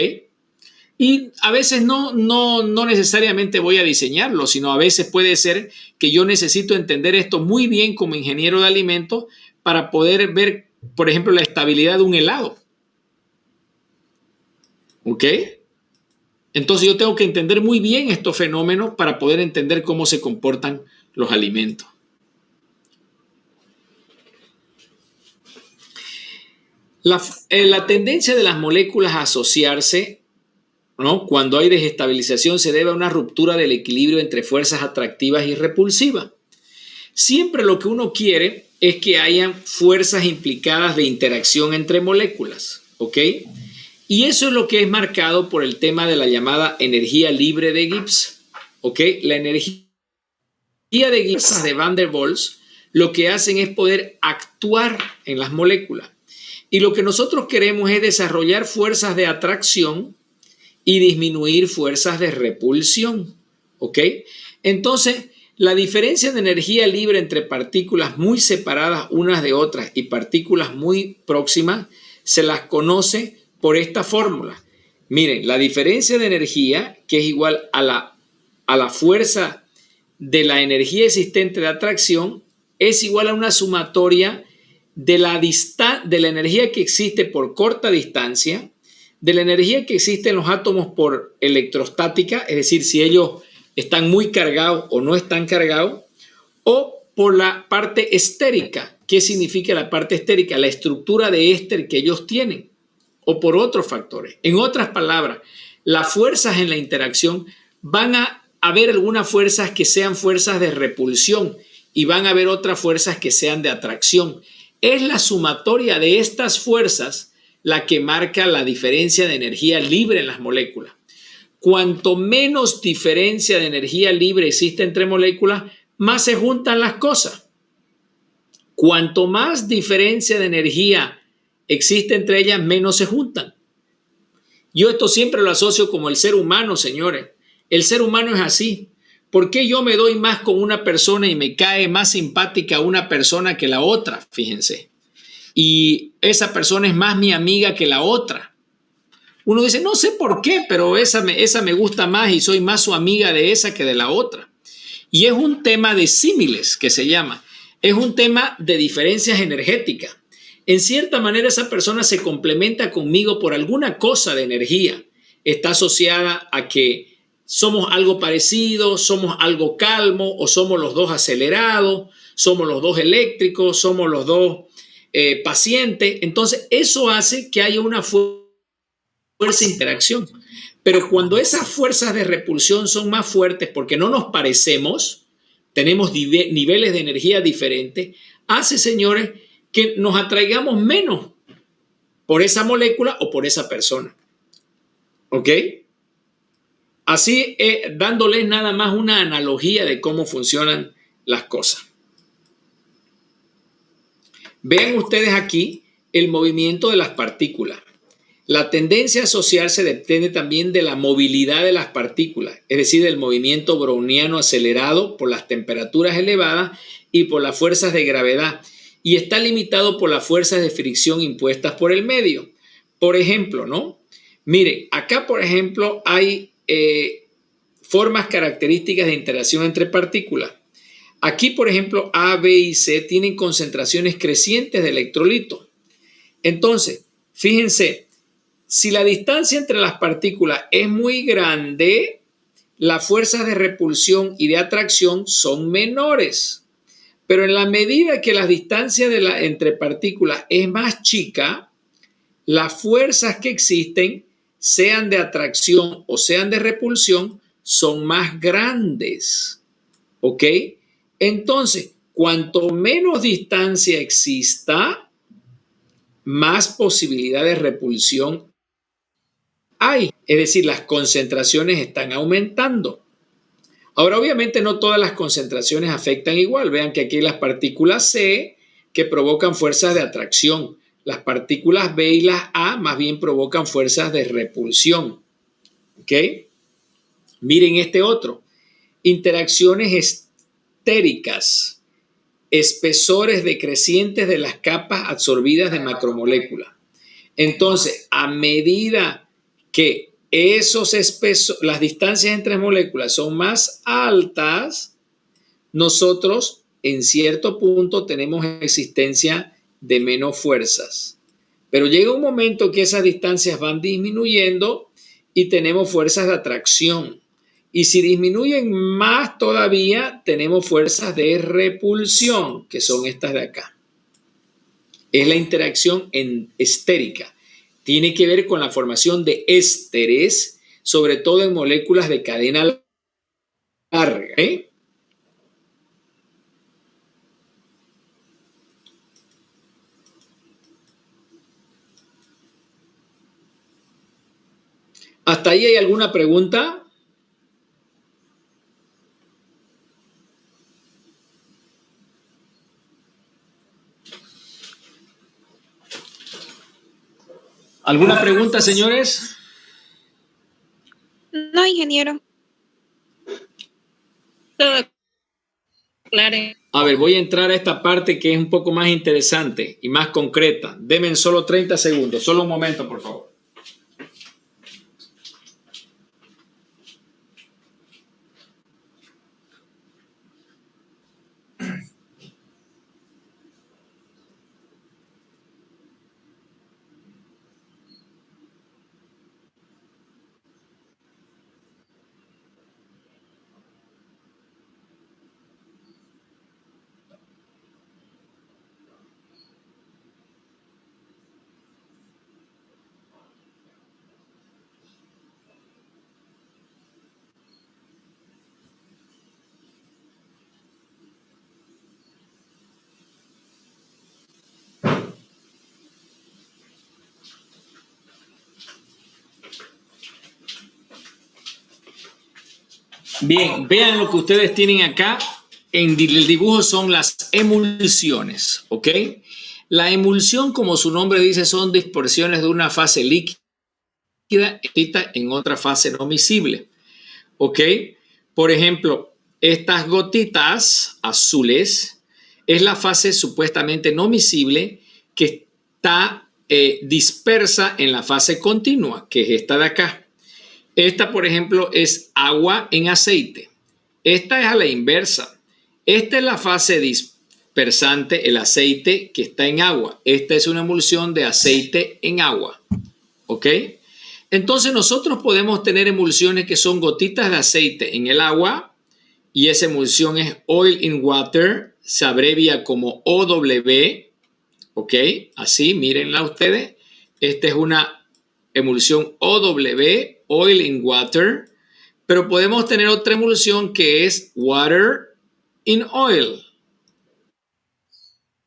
Y a veces no necesariamente voy a diseñarlo, sino a veces puede ser que yo necesito entender esto muy bien como ingeniero de alimentos para poder ver, por ejemplo, la estabilidad de un helado. ¿Ok? Entonces yo tengo que entender muy bien estos fenómenos para poder entender cómo se comportan los alimentos. La tendencia de las moléculas a asociarse, ¿no?, cuando hay desestabilización, se debe a una ruptura del equilibrio entre fuerzas atractivas y repulsivas. Siempre lo que uno quiere es que hayan fuerzas implicadas de interacción entre moléculas, ¿ok? Y eso es lo que es marcado por el tema de la llamada energía libre de Gibbs, ¿ok? La energía de Gibbs de Van der Waals lo que hacen es poder actuar en las moléculas. Y lo que nosotros queremos es desarrollar fuerzas de atracción y disminuir fuerzas de repulsión, ¿ok? Entonces, la diferencia de energía libre entre partículas muy separadas unas de otras y partículas muy próximas se las conoce por esta fórmula. Miren, la diferencia de energía, que es igual a la fuerza de la energía existente de atracción, es igual a una sumatoria de la energía que existe por corta distancia, de la energía que existe en los átomos por electrostática, es decir, si ellos están muy cargados o no están cargados, o por la parte estérica. ¿Qué significa la parte estérica? La estructura de éster que ellos tienen, o por otros factores. En otras palabras, las fuerzas en la interacción van a haber algunas fuerzas que sean fuerzas de repulsión y van a haber otras fuerzas que sean de atracción. Es la sumatoria de estas fuerzas la que marca la diferencia de energía libre en las moléculas. Cuanto menos diferencia de energía libre existe entre moléculas, más se juntan las cosas. Cuanto más diferencia de energía existe entre ellas, menos se juntan. Yo esto siempre lo asocio como el ser humano, señores. El ser humano es así. ¿Por qué yo me doy más con una persona y me cae más simpática una persona que la otra? Fíjense. Y esa persona es más mi amiga que la otra. Uno dice, no sé por qué, pero esa me gusta más y soy más su amiga de esa que de la otra. Y es un tema de símiles que se llama. Es un tema de diferencias energéticas. En cierta manera esa persona se complementa conmigo por alguna cosa de energía. Está asociada a que somos algo parecido, somos algo calmo o somos los dos acelerados, somos los dos eléctricos, somos los dos pacientes. Entonces eso hace que haya una fuerza de interacción. Pero cuando esas fuerzas de repulsión son más fuertes porque no nos parecemos, tenemos niveles de energía diferentes, hace, señores, que nos atraigamos menos por esa molécula o por esa persona. ¿Ok? Así, dándoles nada más una analogía de cómo funcionan las cosas. Vean ustedes aquí el movimiento de las partículas. La tendencia a asociarse depende también de la movilidad de las partículas, es decir, del movimiento browniano acelerado por las temperaturas elevadas y por las fuerzas de gravedad, y está limitado por las fuerzas de fricción impuestas por el medio. Por ejemplo, ¿no? Miren, acá, por ejemplo, hay formas características de interacción entre partículas. Aquí, por ejemplo, A, B y C tienen concentraciones crecientes de electrolitos. Entonces, fíjense, si la distancia entre las partículas es muy grande, las fuerzas de repulsión y de atracción son menores. Pero en la medida que la distancia entre partículas es más chica, las fuerzas que existen, sean de atracción o sean de repulsión, son más grandes. ¿Ok? Entonces, cuanto menos distancia exista, más posibilidad de repulsión hay. Es decir, las concentraciones están aumentando. Ahora, obviamente, no todas las concentraciones afectan igual. Vean que aquí hay las partículas C que provocan fuerzas de atracción. Las partículas B y las A más bien provocan fuerzas de repulsión. ¿Ok? Miren este otro. Interacciones estéricas. Espesores decrecientes de las capas absorbidas de macromoléculas. Entonces, a medida que las distancias entre moléculas son más altas, nosotros en cierto punto tenemos existencia de menos fuerzas. Pero llega un momento que esas distancias van disminuyendo y tenemos fuerzas de atracción. Y si disminuyen más todavía, tenemos fuerzas de repulsión, que son estas de acá. Es la interacción estérica. Tiene que ver con la formación de ésteres, sobre todo en moléculas de cadena larga. ¿Hasta ahí hay alguna pregunta? ¿Alguna pregunta, señores? No, ingeniero. Todo claro. A ver, voy a entrar a esta parte que es un poco más interesante y más concreta. Denme solo 30 segundos, solo un momento, por favor. Bien, vean lo que ustedes tienen acá. En el dibujo son las emulsiones, ¿ok? La emulsión, como su nombre dice, son dispersiones de una fase líquida en otra fase no miscible, ¿ok? Por ejemplo, estas gotitas azules es la fase supuestamente no miscible que está dispersa en la fase continua, que es esta de acá. Esta, por ejemplo, es agua en aceite. Esta es a la inversa. Esta es la fase dispersante, el aceite que está en agua. Esta es una emulsión de aceite en agua. ¿Ok? Entonces nosotros podemos tener emulsiones que son gotitas de aceite en el agua y esa emulsión es oil in water, se abrevia como OW. ¿Ok? Así, mírenla ustedes. Esta es una emulsión OW, oil in water, pero podemos tener otra emulsión que es water in oil,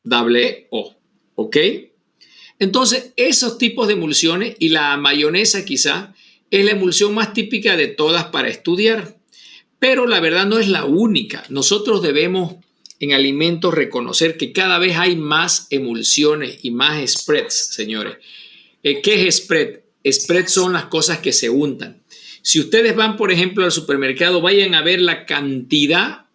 WO, ¿ok? Entonces, esos tipos de emulsiones y la mayonesa quizá es la emulsión más típica de todas para estudiar, pero la verdad no es la única. Nosotros debemos en alimentos reconocer que cada vez hay más emulsiones y más spreads, señores. ¿Qué es spread? Spread son las cosas que se untan. Si ustedes van, por ejemplo, al supermercado, vayan a ver la cantidad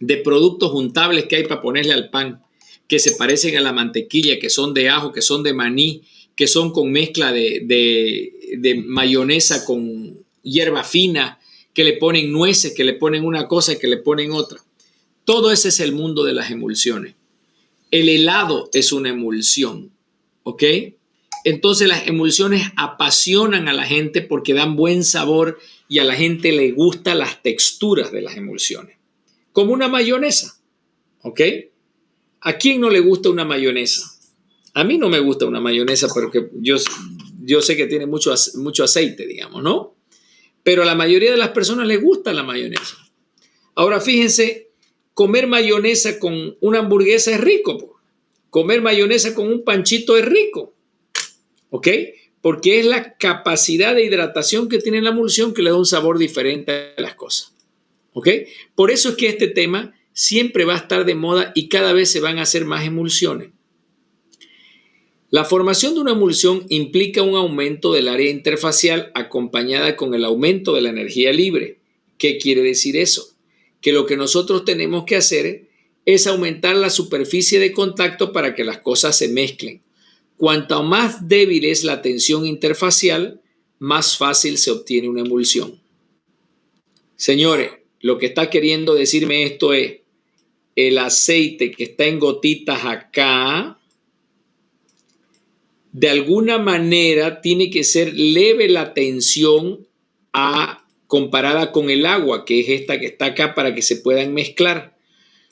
de productos untables que hay para ponerle al pan, que se parecen a la mantequilla, que son de ajo, que son de maní, que son con mezcla de mayonesa con hierba fina, que le ponen nueces, que le ponen una cosa, que le ponen otra. Todo ese es el mundo de las emulsiones. El helado es una emulsión, ¿ok? Entonces las emulsiones apasionan a la gente porque dan buen sabor y a la gente le gustan las texturas de las emulsiones. Como una mayonesa, ¿ok? ¿A quién no le gusta una mayonesa? A mí no me gusta una mayonesa porque yo sé que tiene mucho aceite, digamos, ¿no? Pero a la mayoría de las personas les gusta la mayonesa. Ahora fíjense, comer mayonesa con una hamburguesa es rico, po. Comer mayonesa con un panchito es rico. ¿Ok? Porque es la capacidad de hidratación que tiene la emulsión que le da un sabor diferente a las cosas. ¿Ok? Por eso es que este tema siempre va a estar de moda y cada vez se van a hacer más emulsiones. La formación de una emulsión implica un aumento del área interfacial acompañada con el aumento de la energía libre. ¿Qué quiere decir eso? Que lo que nosotros tenemos que hacer es aumentar la superficie de contacto para que las cosas se mezclen. Cuanto más débil es la tensión interfacial, más fácil se obtiene una emulsión. Señores, lo que está queriendo decirme esto es, el aceite que está en gotitas acá, de alguna manera tiene que ser leve la tensión comparada con el agua, que es esta que está acá para que se puedan mezclar.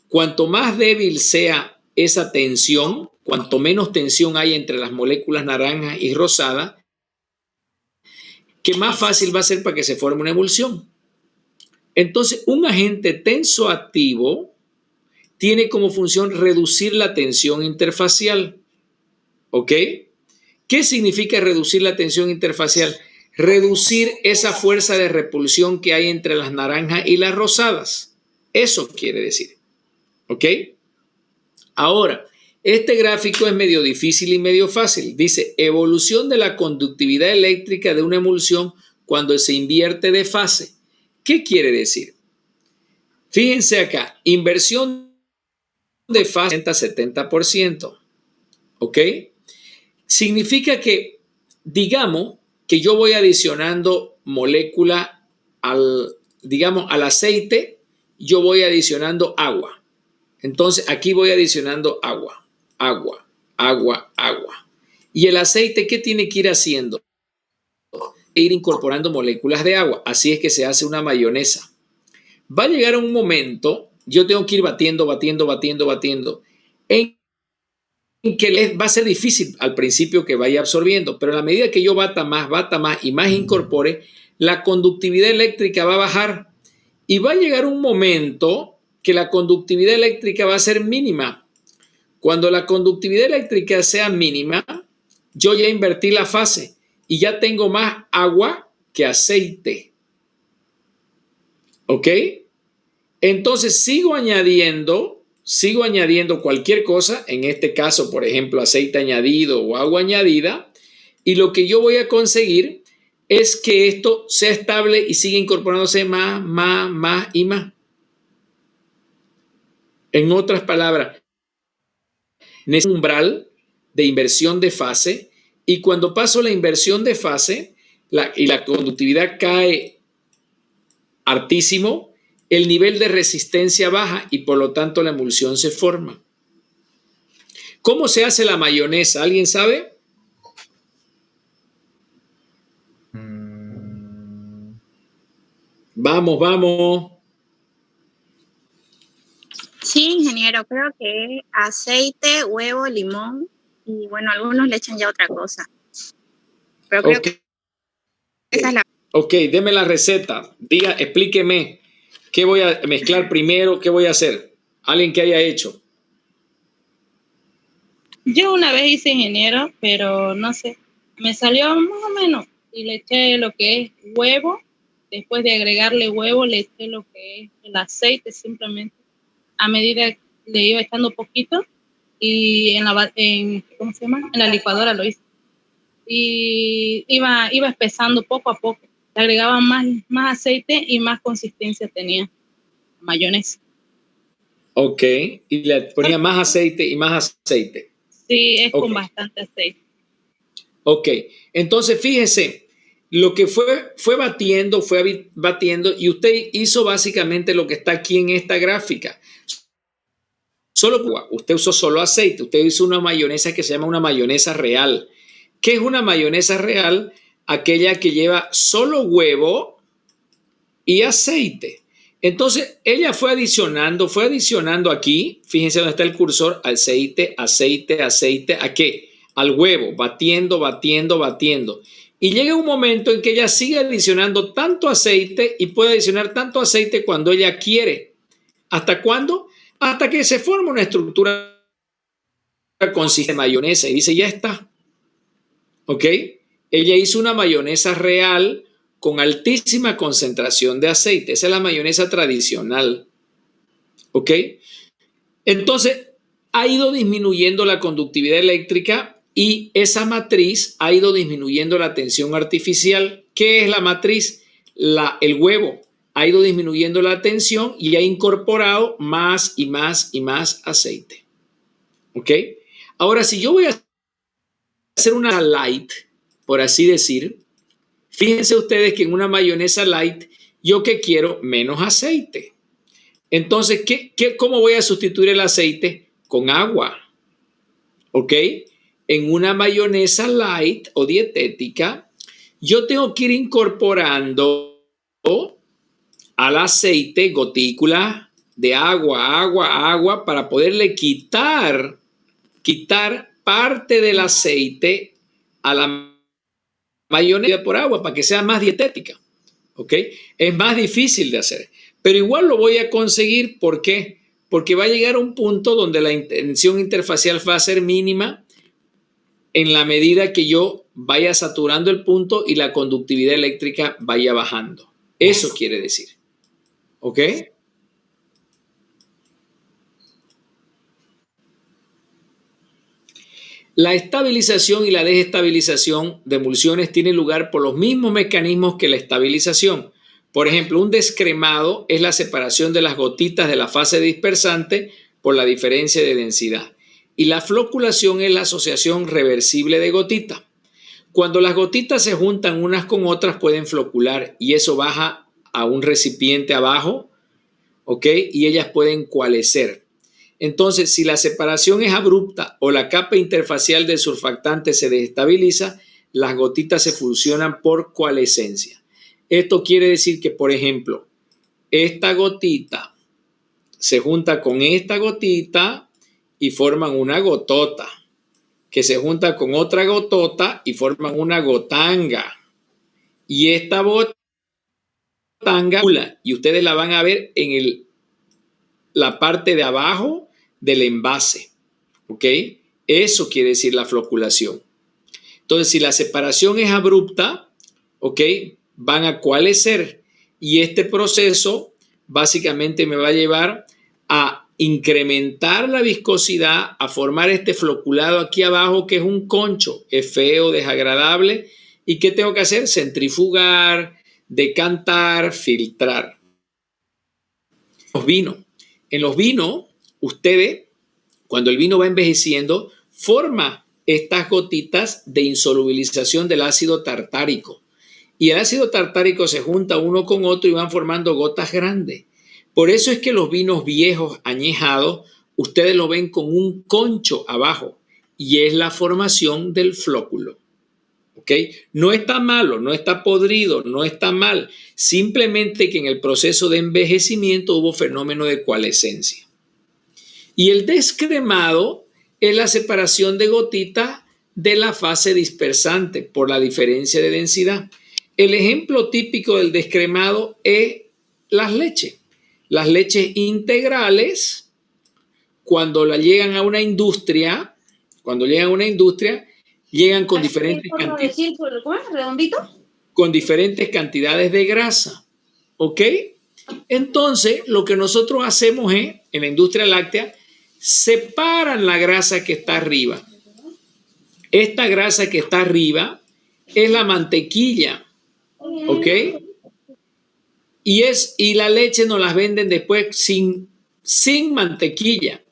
Cuanto más débil sea esa tensión, cuanto menos tensión hay entre las moléculas naranja y rosada, que más fácil va a ser para que se forme una emulsión. Entonces, un agente tensoactivo tiene como función reducir la tensión interfacial. ¿Ok? ¿Qué significa reducir la tensión interfacial? reducir esa fuerza de repulsión que hay entre las naranjas y las rosadas. Eso quiere decir. ¿Ok? Ahora, este gráfico es medio difícil y medio fácil. Dice, evolución de la conductividad eléctrica de una emulsión cuando se invierte de fase. ¿Qué quiere decir? Fíjense acá, inversión de fase 70%. ¿Ok? Significa que, digamos, que yo voy adicionando molécula al aceite, yo voy adicionando agua. Entonces, aquí voy adicionando agua. Y el aceite, ¿qué tiene que ir haciendo? Ir incorporando moléculas de agua. Así es que se hace una mayonesa. Va a llegar un momento, yo tengo que ir batiendo, en que va a ser difícil al principio que vaya absorbiendo, pero a la medida que yo bata más y más incorpore, la conductividad eléctrica va a bajar y va a llegar un momento que la conductividad eléctrica va a ser mínima. Cuando la conductividad eléctrica sea mínima, yo ya invertí la fase y ya tengo más agua que aceite. ¿Ok? Entonces sigo añadiendo cualquier cosa, en este caso, por ejemplo, aceite añadido o agua añadida, y lo que yo voy a conseguir es que esto sea estable y siga incorporándose más y más. En otras palabras, necesito un umbral de inversión de fase, y cuando paso la inversión de fase y la conductividad cae hartísimo, el nivel de resistencia baja y por lo tanto la emulsión se forma. ¿Cómo se hace la mayonesa? ¿Alguien sabe? Vamos. Sí, ingeniero, creo que aceite, huevo, limón y bueno, algunos le echan ya otra cosa. Pero creo que esa es la... Ok, deme la receta. Explíqueme qué voy a mezclar primero, qué voy a hacer. Alguien que haya hecho. Yo una vez hice, ingeniero, pero no sé, me salió más o menos y le eché lo que es huevo. Después de agregarle huevo, le eché lo que es el aceite simplemente. A medida que le iba echando poquito y ¿cómo se llama? En la licuadora lo hice. Y iba espesando poco a poco. Le agregaba más aceite y más consistencia tenía mayonesa. Ok, y le ponía más aceite y más aceite. Sí, es okay. Con bastante aceite. Ok, entonces fíjese, lo que fue batiendo y usted hizo básicamente lo que está aquí en esta gráfica. Usted usó solo aceite, usted hizo una mayonesa que se llama una mayonesa real. ¿Qué es una mayonesa real? Aquella que lleva solo huevo y aceite. Entonces, ella fue adicionando aquí, fíjense dónde está el cursor, aceite, ¿a qué? Al huevo, batiendo. Y llega un momento en que ella sigue adicionando tanto aceite y puede adicionar tanto aceite cuando ella quiere. ¿Hasta cuándo? Hasta que se forma una estructura consistente de mayonesa y dice, ya está. ¿Ok? Ella hizo una mayonesa real con altísima concentración de aceite. Esa es la mayonesa tradicional. ¿Ok? Entonces, ha ido disminuyendo la conductividad eléctrica y esa matriz ha ido disminuyendo la tensión artificial. ¿Qué es la matriz? El huevo ha ido disminuyendo la tensión y ha incorporado más y más aceite. ¿Ok? Ahora, si yo voy a hacer una light, por así decir, fíjense ustedes que en una mayonesa light, ¿yo qué quiero? Menos aceite. Entonces, ¿cómo voy a sustituir el aceite? Con agua. ¿Ok? En una mayonesa light o dietética, yo tengo que ir incorporando al aceite gotículas de agua para poderle quitar parte del aceite a la mayonesa por agua para que sea más dietética. ¿Ok? Es más difícil de hacer, pero igual lo voy a conseguir. ¿Por qué? Porque va a llegar a un punto donde la tensión interfacial va a ser mínima en la medida que yo vaya saturando el punto y la conductividad eléctrica vaya bajando. Eso quiere decir. ¿Ok? La estabilización y la desestabilización de emulsiones tienen lugar por los mismos mecanismos que la estabilización. Por ejemplo, un descremado es la separación de las gotitas de la fase dispersante por la diferencia de densidad. Y la floculación es la asociación reversible de gotitas. Cuando las gotitas se juntan unas con otras pueden flocular y eso baja a un recipiente abajo, ¿ok? Y ellas pueden coalescer. Entonces, si la separación es abrupta o la capa interfacial del surfactante se desestabiliza, las gotitas se fusionan por coalescencia. Esto quiere decir que, por ejemplo, esta gotita se junta con esta gotita y forman una gotota, que se junta con otra gotota y forman una gotanga. Y esta gotanga, y ustedes la van a ver en la parte de abajo del envase, ¿ok? Eso quiere decir la floculación. Entonces, si la separación es abrupta, ¿ok? Van a coalescer y este proceso básicamente me va a llevar a incrementar la viscosidad, a formar este floculado aquí abajo que es un concho, es feo, desagradable. ¿Y qué tengo que hacer? Centrifugar, decantar, filtrar. Los vinos. En los vinos, ustedes, cuando el vino va envejeciendo, forma estas gotitas de insolubilización del ácido tartárico. Y el ácido tartárico se junta uno con otro y van formando gotas grandes. Por eso es que los vinos viejos, añejados, ustedes lo ven con un concho abajo y es la formación del flóculo. ¿Ok? No está malo, no está podrido, no está mal. Simplemente que en el proceso de envejecimiento hubo fenómeno de coalescencia. Y el descremado es la separación de gotitas de la fase dispersante por la diferencia de densidad. El ejemplo típico del descremado es las leches. Las leches integrales, cuando llegan a una industria, llegan con diferentes cantidades de grasa. ¿Ok? Entonces, lo que nosotros hacemos es, en la industria láctea, separan la grasa que está arriba. Esta grasa que está arriba es la mantequilla, ¿ok? Y la leche nos las venden después sin mantequilla.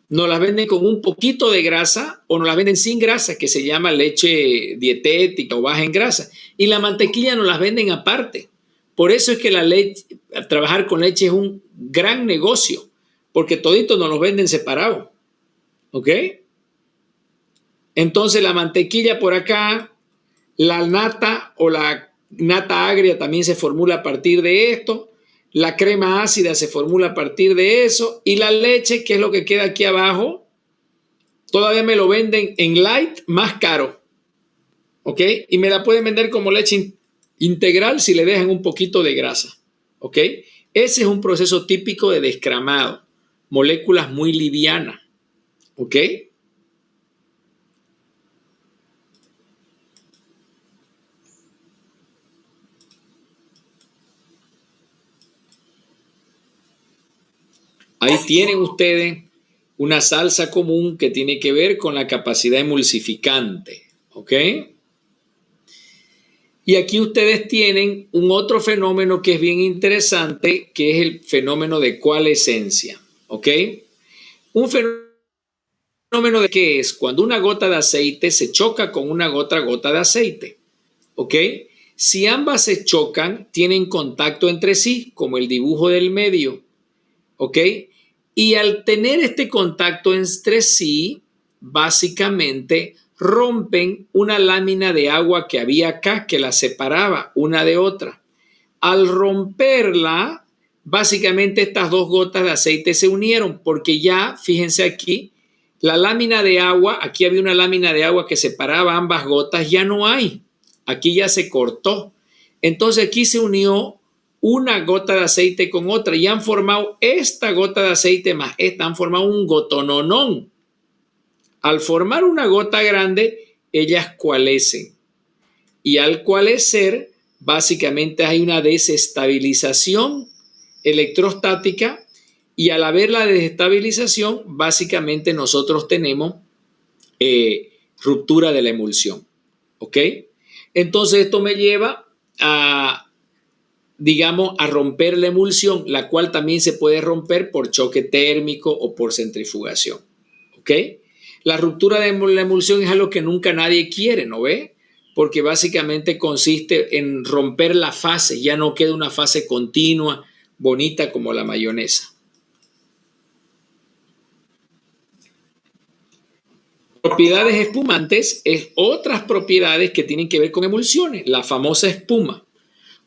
Nos las venden con un poquito de grasa o nos las venden sin grasa, que se llama leche dietética o baja en grasa. Y la mantequilla nos las venden aparte. Por eso es que trabajar con leche es un gran negocio, porque toditos nos los venden separados. ¿Ok? Entonces la mantequilla por acá, la nata o la nata agria también se formula a partir de esto, la crema ácida se formula a partir de eso y la leche, que es lo que queda aquí abajo, todavía me lo venden en light más caro. ¿Ok? Y me la pueden vender como leche integral si le dejan un poquito de grasa. ¿Ok? Ese es un proceso típico de descremado. Moléculas muy livianas. ¿Ok? Ahí tienen ustedes una salsa común que tiene que ver con la capacidad emulsificante. ¿Ok? Y aquí ustedes tienen un otro fenómeno que es bien interesante, que es el fenómeno de coalescencia. ¿Ok? Un fenómeno de que es cuando una gota de aceite se choca con una otra gota de aceite. ¿Ok? Si ambas se chocan, tienen contacto entre sí, como el dibujo del medio. ¿Ok? Y al tener este contacto entre sí, básicamente rompen una lámina de agua que había acá, que la separaba una de otra. Al romperla, básicamente estas dos gotas de aceite se unieron, porque ya, fíjense aquí, la lámina de agua, aquí había una lámina de agua que separaba ambas gotas, ya no hay. Aquí ya se cortó. Entonces aquí se unió una gota de aceite con otra y han formado esta gota de aceite más esta, han formado un gotononón. Al formar una gota grande, ellas coalescen. y al coalescer, básicamente hay una desestabilización electrostática, y al haber la desestabilización, básicamente nosotros tenemos ruptura de la emulsión. ¿Ok? Entonces esto me lleva a, digamos, a romper la emulsión, la cual también se puede romper por choque térmico o por centrifugación. ¿Ok? La ruptura de la emulsión es algo que nunca nadie quiere, ¿no ve? Porque básicamente consiste en romper la fase, ya no queda una fase continua, bonita como la mayonesa. Propiedades espumantes es otras propiedades que tienen que ver con emulsiones, la famosa espuma.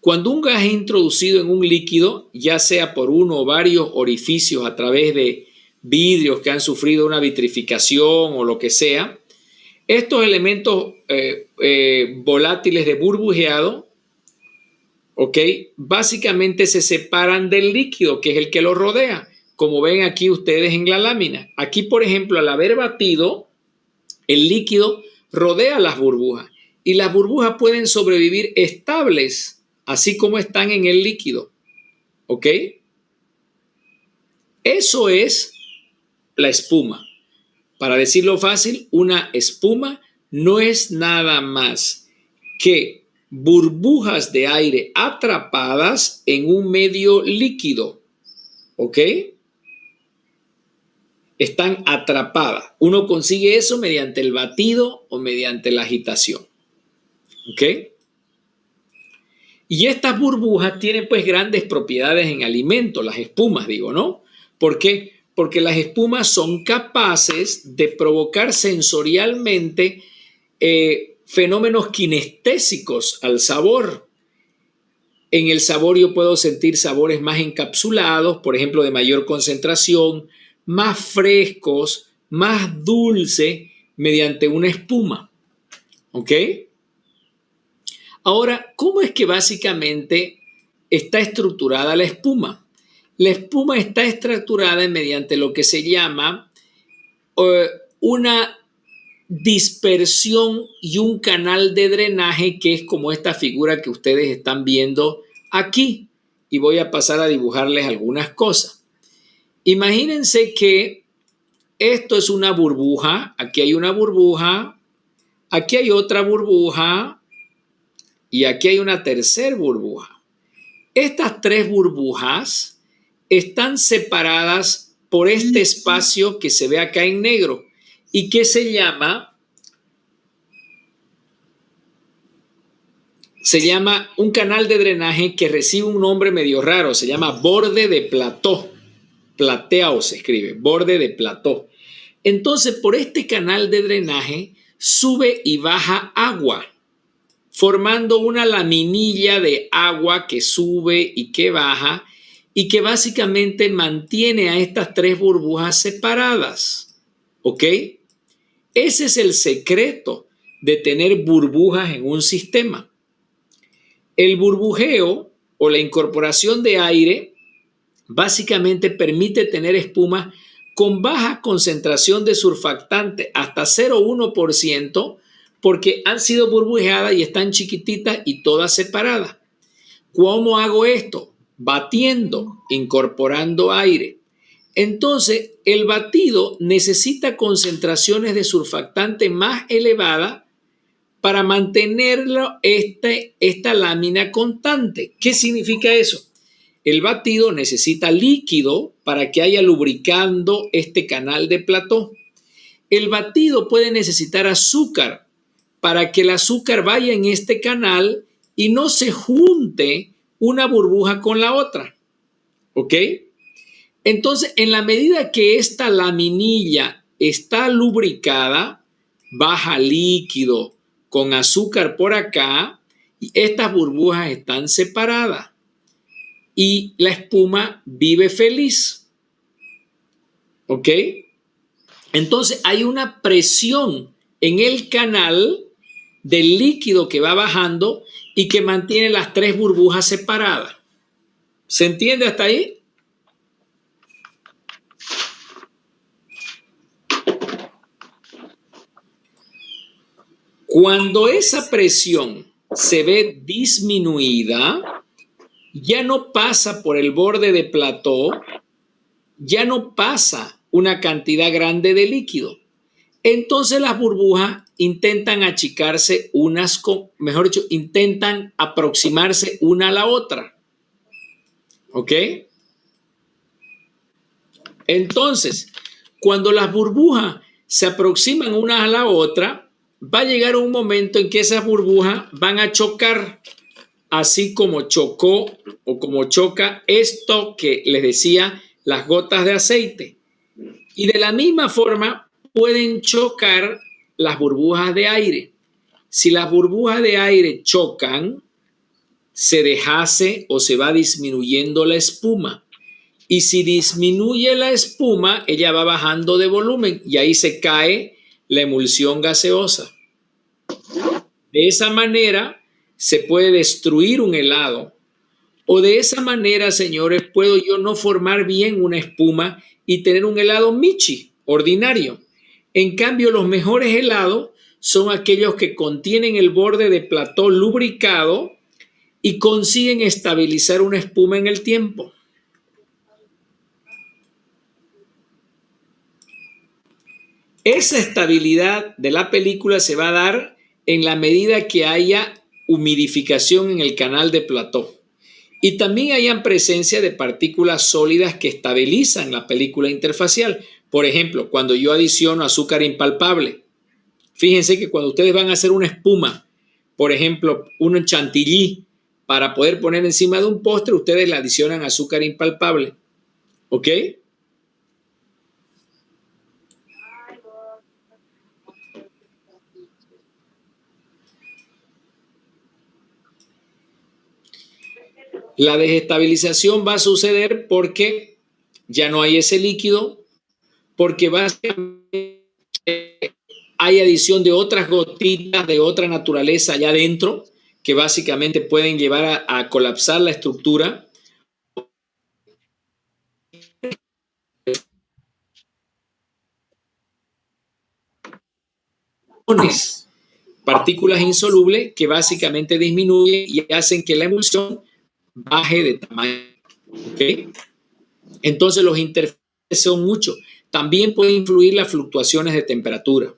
Cuando un gas es introducido en un líquido, ya sea por uno o varios orificios a través de vidrios que han sufrido una vitrificación o lo que sea, estos elementos volátiles de burbujeado, ¿ok? Básicamente se separan del líquido, que es el que lo rodea, como ven aquí ustedes en la lámina. Aquí, por ejemplo, al haber batido, el líquido rodea las burbujas y las burbujas pueden sobrevivir estables, así como están en el líquido. ¿Ok? Eso es la espuma. Para decirlo fácil, una espuma no es nada más que burbujas de aire atrapadas en un medio líquido. ¿Ok? Están atrapadas. Uno consigue eso mediante el batido o mediante la agitación. ¿Ok? Y estas burbujas tienen pues grandes propiedades en alimentos, las espumas, digo, ¿no? ¿Por qué? Porque las espumas son capaces de provocar sensorialmente fenómenos kinestésicos al sabor. En el sabor yo puedo sentir sabores más encapsulados, por ejemplo, de mayor concentración, más frescos, más dulce, mediante una espuma. ¿Ok? Ahora, ¿cómo es que básicamente está estructurada la espuma? La espuma está estructurada mediante lo que se llama una dispersión y un canal de drenaje, que es como esta figura que ustedes están viendo aquí. Y voy a pasar a dibujarles algunas cosas. Imagínense que esto es una burbuja, aquí hay una burbuja, aquí hay otra burbuja y aquí hay una tercera burbuja. Estas tres burbujas están separadas por este espacio que se ve acá en negro y que se llama un canal de drenaje que recibe un nombre medio raro, se llama borde de Plateau. Plateau se escribe, borde de Plateau. Entonces, por este canal de drenaje sube y baja agua, formando una laminilla de agua que sube y que baja y que básicamente mantiene a estas tres burbujas separadas. ¿Ok? Ese es el secreto de tener burbujas en un sistema. El burbujeo o la incorporación de aire básicamente permite tener espumas con baja concentración de surfactante, hasta 0,1%, porque han sido burbujeadas y están chiquititas y todas separadas. ¿Cómo hago esto? Batiendo, incorporando aire. Entonces, el batido necesita concentraciones de surfactante más elevadas para mantenerlo esta lámina constante. ¿Qué significa eso? El batido necesita líquido para que haya lubricando este canal de Plateau. El batido puede necesitar azúcar para que el azúcar vaya en este canal y no se junte una burbuja con la otra. ¿Ok? Entonces, en la medida que esta laminilla está lubricada, baja líquido con azúcar por acá y estas burbujas están separadas y la espuma vive feliz. ¿Ok? Entonces hay una presión en el canal del líquido que va bajando y que mantiene las tres burbujas separadas. ¿Se entiende hasta ahí? Cuando esa presión se ve disminuida, ya no pasa por el borde de plató, ya no pasa una cantidad grande de líquido. Entonces las burbujas intentan achicarse mejor dicho, intentan aproximarse una a la otra. ¿Ok? Entonces, cuando las burbujas se aproximan una a la otra, va a llegar un momento en que esas burbujas van a chocar, así como chocó o como choca esto que les decía, las gotas de aceite. Y de la misma forma pueden chocar las burbujas de aire. Si las burbujas de aire chocan, se deshace o se va disminuyendo la espuma. Y si disminuye la espuma, ella va bajando de volumen y ahí se cae la emulsión gaseosa. De esa manera se puede destruir un helado. O de esa manera, señores, puedo yo no formar bien una espuma y tener un helado michi, ordinario. En cambio, los mejores helados son aquellos que contienen el borde de plató lubricado y consiguen estabilizar una espuma en el tiempo. Esa estabilidad de la película se va a dar en la medida que haya humidificación en el canal de plató. Y también hayan presencia de partículas sólidas que estabilizan la película interfacial. Por ejemplo, cuando yo adiciono azúcar impalpable. Fíjense que cuando ustedes van a hacer una espuma, por ejemplo, un chantilly, para poder poner encima de un postre, ustedes le adicionan azúcar impalpable. ¿Ok? La desestabilización va a suceder porque ya no hay ese líquido, porque básicamente hay adición de otras gotitas de otra naturaleza allá adentro que básicamente pueden llevar a colapsar la estructura. Partículas insolubles que básicamente disminuyen y hacen que la emulsión baje de tamaño. ¿Okay? Entonces los interferentes son muchos. También pueden influir las fluctuaciones de temperatura.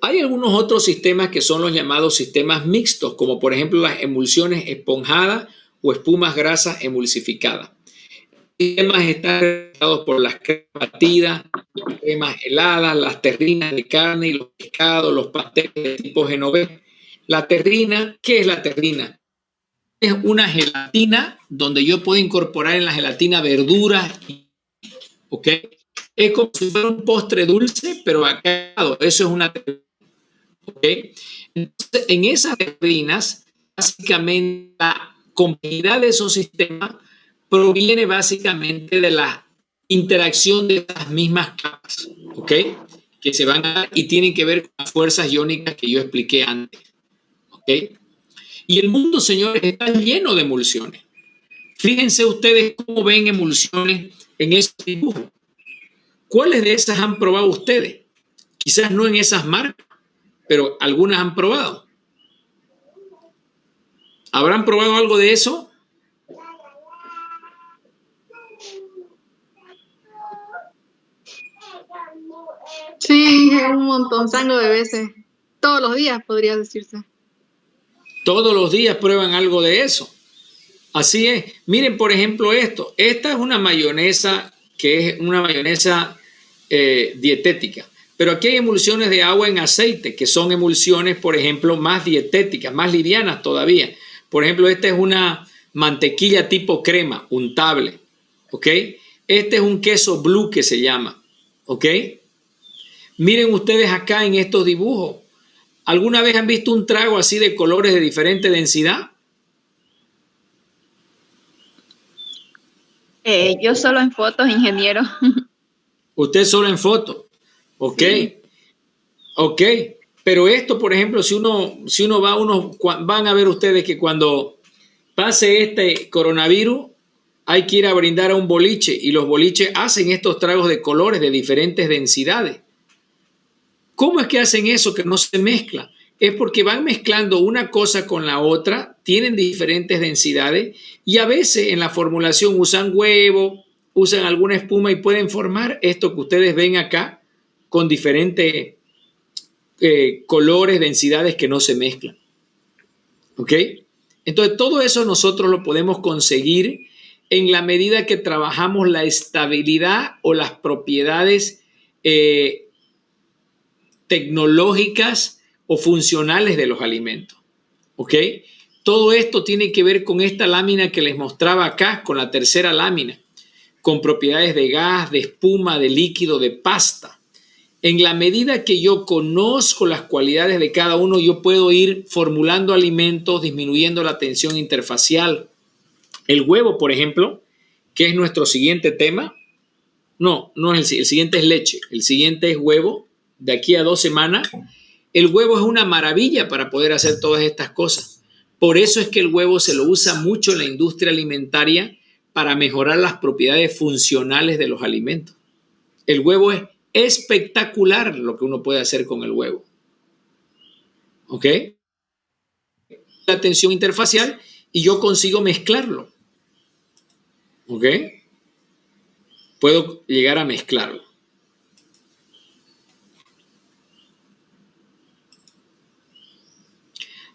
Hay algunos otros sistemas que son los llamados sistemas mixtos, como por ejemplo las emulsiones esponjadas o espumas grasas emulsificadas. Los sistemas están representados por las cremas batidas, las cremas heladas, las terrinas de carne y los pescados, los pasteles de tipo genovés. La terrina, ¿qué es la terrina? Es una gelatina donde yo puedo incorporar en la gelatina verduras. ¿Ok? Es como si fuera un postre dulce, pero acá eso es una terrina. ¿Ok? Entonces, en esas terrinas, básicamente la complejidad de esos sistemas proviene básicamente de la interacción de estas mismas capas, ¿ok? Que se van a dar y tienen que ver con las fuerzas iónicas que yo expliqué antes, ¿ok? Y el mundo, señores, está lleno de emulsiones. Fíjense ustedes cómo ven emulsiones en esos dibujos. ¿Cuáles de esas han probado ustedes? Quizás no en esas marcas, pero algunas han probado. ¿Habrán probado algo de eso? Sí, un montonzango de veces. Todos los días, podría decirse. Todos los días prueban algo de eso. Así es. Miren, por ejemplo, esto. Esta es una mayonesa que es una mayonesa dietética. Pero aquí hay emulsiones de agua en aceite, que son emulsiones, por ejemplo, más dietéticas, más livianas todavía. Por ejemplo, esta es una mantequilla tipo crema, untable. ¿Ok? Este es un queso blue que se llama. ¿Ok? Miren ustedes acá en estos dibujos. ¿Alguna vez han visto un trago así de colores de diferente densidad? Yo solo en fotos, ingeniero. Usted solo en fotos. Ok. Sí. Ok. Pero esto, por ejemplo, si uno van a ver ustedes que cuando pase este coronavirus, hay que ir a brindar a un boliche y los boliches hacen estos tragos de colores de diferentes densidades. ¿Cómo es que hacen eso que no se mezcla? Es porque van mezclando una cosa con la otra, tienen diferentes densidades y a veces en la formulación usan huevo, usan alguna espuma y pueden formar esto que ustedes ven acá con diferentes colores, densidades que no se mezclan. ¿Ok? Entonces todo eso nosotros lo podemos conseguir en la medida que trabajamos la estabilidad o las propiedades tecnológicas o funcionales de los alimentos. ¿Ok? Todo esto tiene que ver con esta lámina que les mostraba acá, con la tercera lámina, con propiedades de gas, de espuma, de líquido, de pasta. En la medida que yo conozco las cualidades de cada uno, yo puedo ir formulando alimentos, disminuyendo la tensión interfacial. El huevo, por ejemplo, que es nuestro siguiente tema. No es el siguiente es leche. El siguiente es huevo. De aquí a 2 semanas. El huevo es una maravilla para poder hacer todas estas cosas. Por eso es que el huevo se lo usa mucho en la industria alimentaria para mejorar las propiedades funcionales de los alimentos. El huevo es espectacular lo que uno puede hacer con el huevo. ¿Ok? La tensión interfacial y yo consigo mezclarlo. ¿Ok? Puedo llegar a mezclarlo.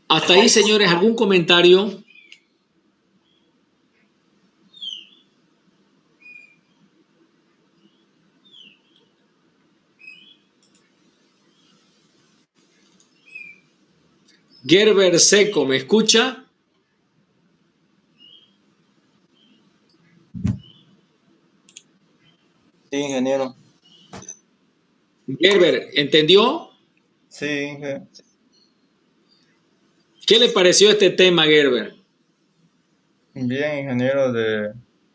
Hasta ahí, señores, ¿algún comentario? Gerber Seco, ¿me escucha? Sí, ingeniero. Gerber, ¿entendió? Sí, ¿Qué le pareció este tema, Gerber? bien, ingeniero,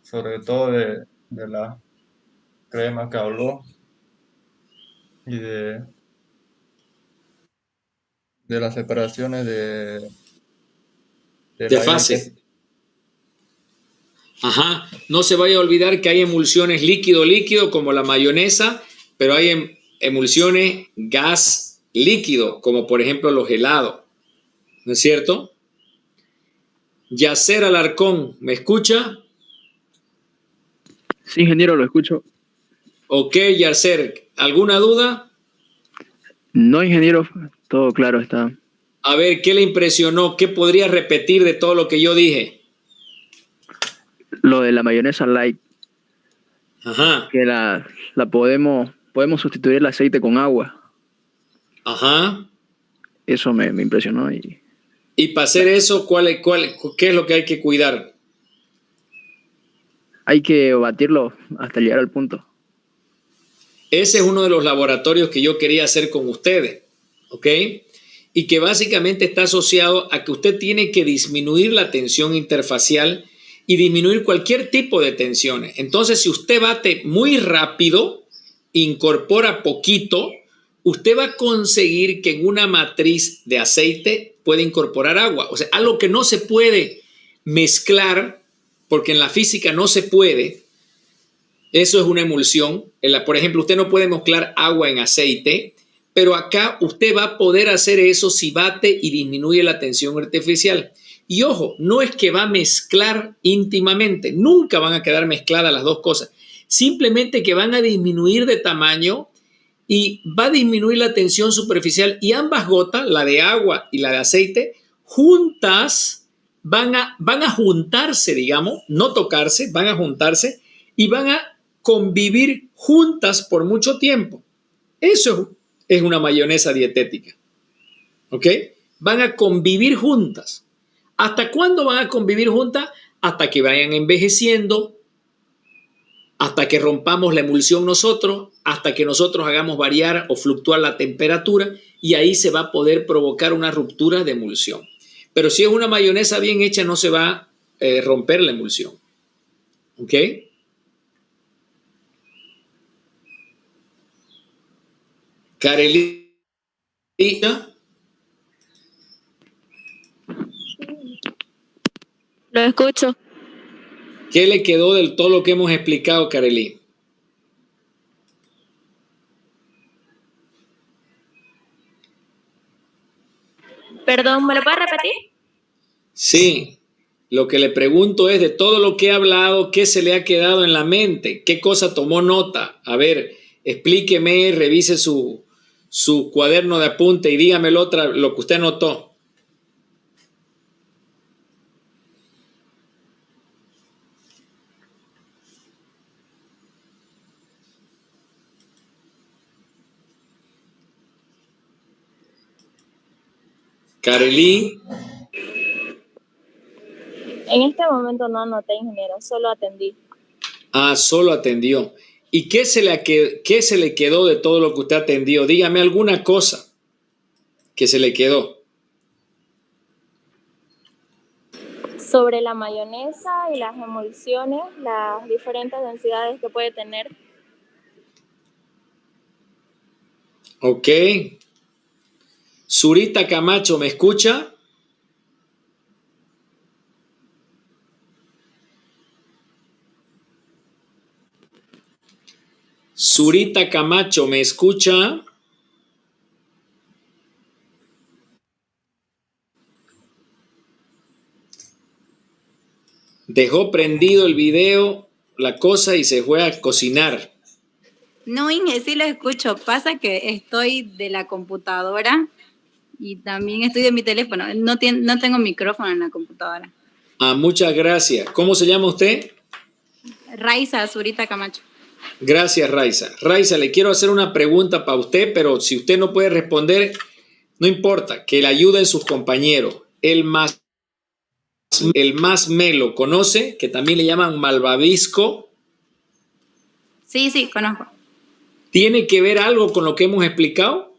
sobre todo de la crema que habló y de las separaciones De la fase. Ajá. No se vaya a olvidar que hay emulsiones líquido-líquido como la mayonesa, pero hay emulsiones gas-líquido, como por ejemplo los helados. ¿No es cierto? Yacer Alarcón, ¿me escucha? Sí, ingeniero, lo escucho. Ok, Yacer, ¿alguna duda? No, ingeniero, todo claro está. A ver, ¿qué le impresionó? ¿Qué podría repetir de todo lo que yo dije? Lo de la mayonesa light, Ajá, que la podemos sustituir el aceite con agua. ajá. Eso me impresionó. Y para hacer eso, ¿qué es lo que hay que cuidar? Hay que batirlo hasta llegar al punto. Ese es uno de los laboratorios que yo quería hacer con ustedes, ¿ok? Y que básicamente está asociado a que usted tiene que disminuir la tensión interfacial y disminuir cualquier tipo de tensiones. Entonces, si usted bate muy rápido, incorpora poquito, usted va a conseguir que en una matriz de aceite pueda incorporar agua. O sea, algo que no se puede mezclar, porque en la física no se puede. Eso es una emulsión. Por ejemplo, usted no puede mezclar agua en aceite, pero acá usted va a poder hacer eso si bate y disminuye la tensión artificial. Y ojo, no es que va a mezclar íntimamente, nunca van a quedar mezcladas las dos cosas. Simplemente que van a disminuir de tamaño y va a disminuir la tensión superficial y ambas gotas, la de agua y la de aceite, juntas van a juntarse, digamos, no tocarse, van a juntarse y van a convivir juntas por mucho tiempo. Eso es una mayonesa dietética. ¿Ok? Van a convivir juntas. ¿Hasta cuándo van a convivir juntas? Hasta que vayan envejeciendo, hasta que rompamos la emulsión nosotros, hasta que nosotros hagamos variar o fluctuar la temperatura y ahí se va a poder provocar una ruptura de emulsión. Pero si es una mayonesa bien hecha, no se va a romper la emulsión. ¿Ok? Carelita. Lo escucho. ¿Qué le quedó de todo lo que hemos explicado, Carelí? Perdón, ¿me lo puedes repetir? Sí, lo que le pregunto es de todo lo que he hablado, ¿qué se le ha quedado en la mente? ¿Qué cosa tomó nota? A ver, explíqueme, revise su cuaderno de apunte y dígame lo que usted anotó. Karelí. En este momento no anoté, ingeniero, solo atendí. Ah, solo atendió. ¿Y qué se le quedó de todo lo que usted atendió? Dígame alguna cosa que se le quedó. Sobre la mayonesa y las emulsiones, las diferentes densidades que puede tener. Ok. Zurita Camacho, ¿me escucha? Zurita Camacho, ¿me escucha? Dejó prendido el video, la cosa, y se fue a cocinar. No, Inge, sí lo escucho. Pasa que estoy de la computadora y también estoy de mi teléfono. No tengo micrófono en la computadora. Ah, muchas gracias. ¿Cómo se llama usted? Raiza Zurita Camacho. Gracias, Raiza. Raiza, le quiero hacer una pregunta para usted, pero si usted no puede responder, no importa, que le ayuden sus compañeros. El masmelo, ¿conoce? Que también le llaman malvavisco. Sí, conozco. ¿Tiene que ver algo con lo que hemos explicado?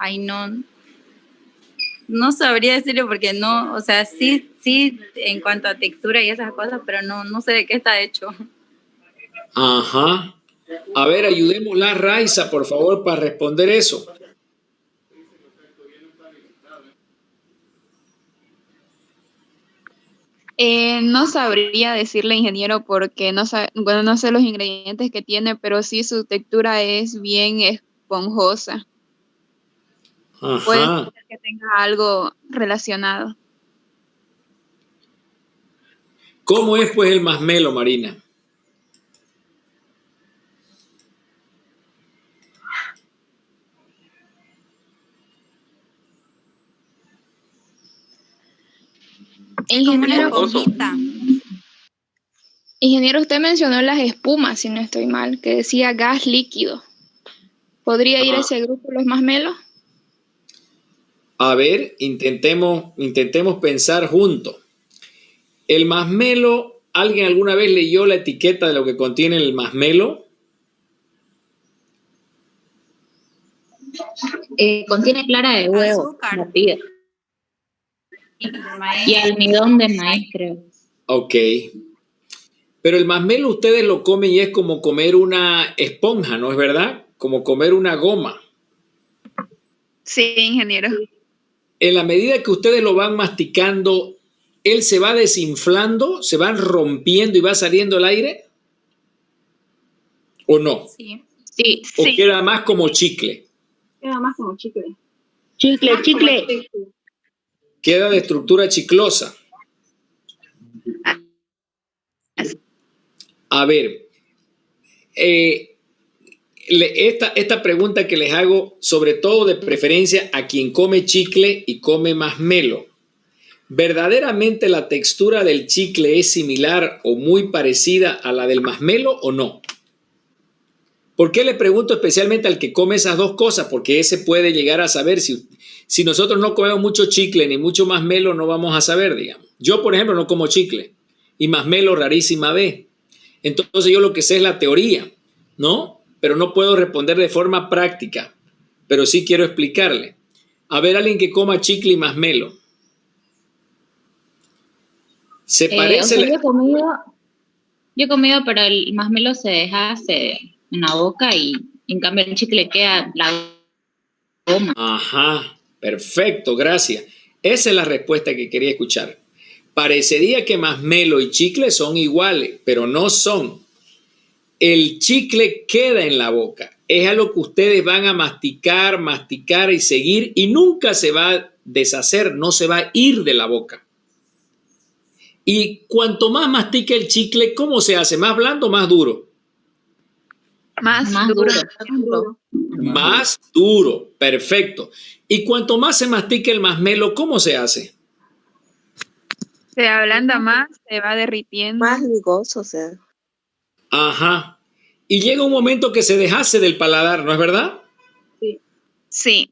Ay, no sabría decirle porque no, o sea, sí, en cuanto a textura y esas cosas, pero no sé de qué está hecho. Ajá. A ver, ayudémosla, Raiza, por favor, para responder eso. No sabría decirle, ingeniero, porque no sé los ingredientes que tiene, pero sí su textura es bien esponjosa. Ajá. Puede ser que tenga algo relacionado. ¿Cómo es, pues, el masmelo, Marina? Ingeniero, usted mencionó las espumas, si no estoy mal, que decía gas líquido. ¿Podría ir a ese grupo los masmelos? A ver, intentemos pensar juntos. El masmelo, ¿alguien alguna vez leyó la etiqueta de lo que contiene el masmelo? Contiene clara de huevo, batida. Y almidón de maíz, creo. Ok. Pero el masmelo ustedes lo comen y es como comer una esponja, ¿no es verdad? Como comer una goma. Sí, ingeniero. En la medida que ustedes lo van masticando, ¿él se va desinflando, se van rompiendo y va saliendo el aire? ¿O no? Sí. ¿O queda más como chicle? Queda más como chicle. Chicle. Queda de estructura chiclosa. A ver, esta pregunta que les hago, sobre todo de preferencia a quien come chicle y come masmelo. ¿Verdaderamente la textura del chicle es similar o muy parecida a la del masmelo o no? ¿Por qué le pregunto especialmente al que come esas dos cosas? Porque ese puede llegar a saber. Si nosotros no comemos mucho chicle ni mucho masmelo, no vamos a saber, digamos. Yo, por ejemplo, no como chicle y masmelo rarísima vez. Entonces yo lo que sé es la teoría, ¿no? Pero no puedo responder de forma práctica, pero sí quiero explicarle. A ver, alguien que coma chicle y masmelo. ¿Se parece? O sea, yo he comido, pero el masmelo se deshace en la boca y en cambio el chicle queda la goma. Ajá, perfecto, gracias. Esa es la respuesta que quería escuchar. Parecería que masmelo y chicle son iguales, pero no son. el chicle queda en la boca. Es algo que ustedes van a masticar, masticar y seguir y nunca se va a deshacer, no se va a ir de la boca. Y cuanto más mastica el chicle, ¿cómo se hace? ¿Más blando o más duro? Más duro. Más duro, perfecto. Y cuanto más se mastica el masmelo, ¿cómo se hace? Se ablanda más, se va derritiendo. Más ligoso, o sea. Ajá. Y llega un momento que se deshace del paladar, ¿no es verdad? Sí.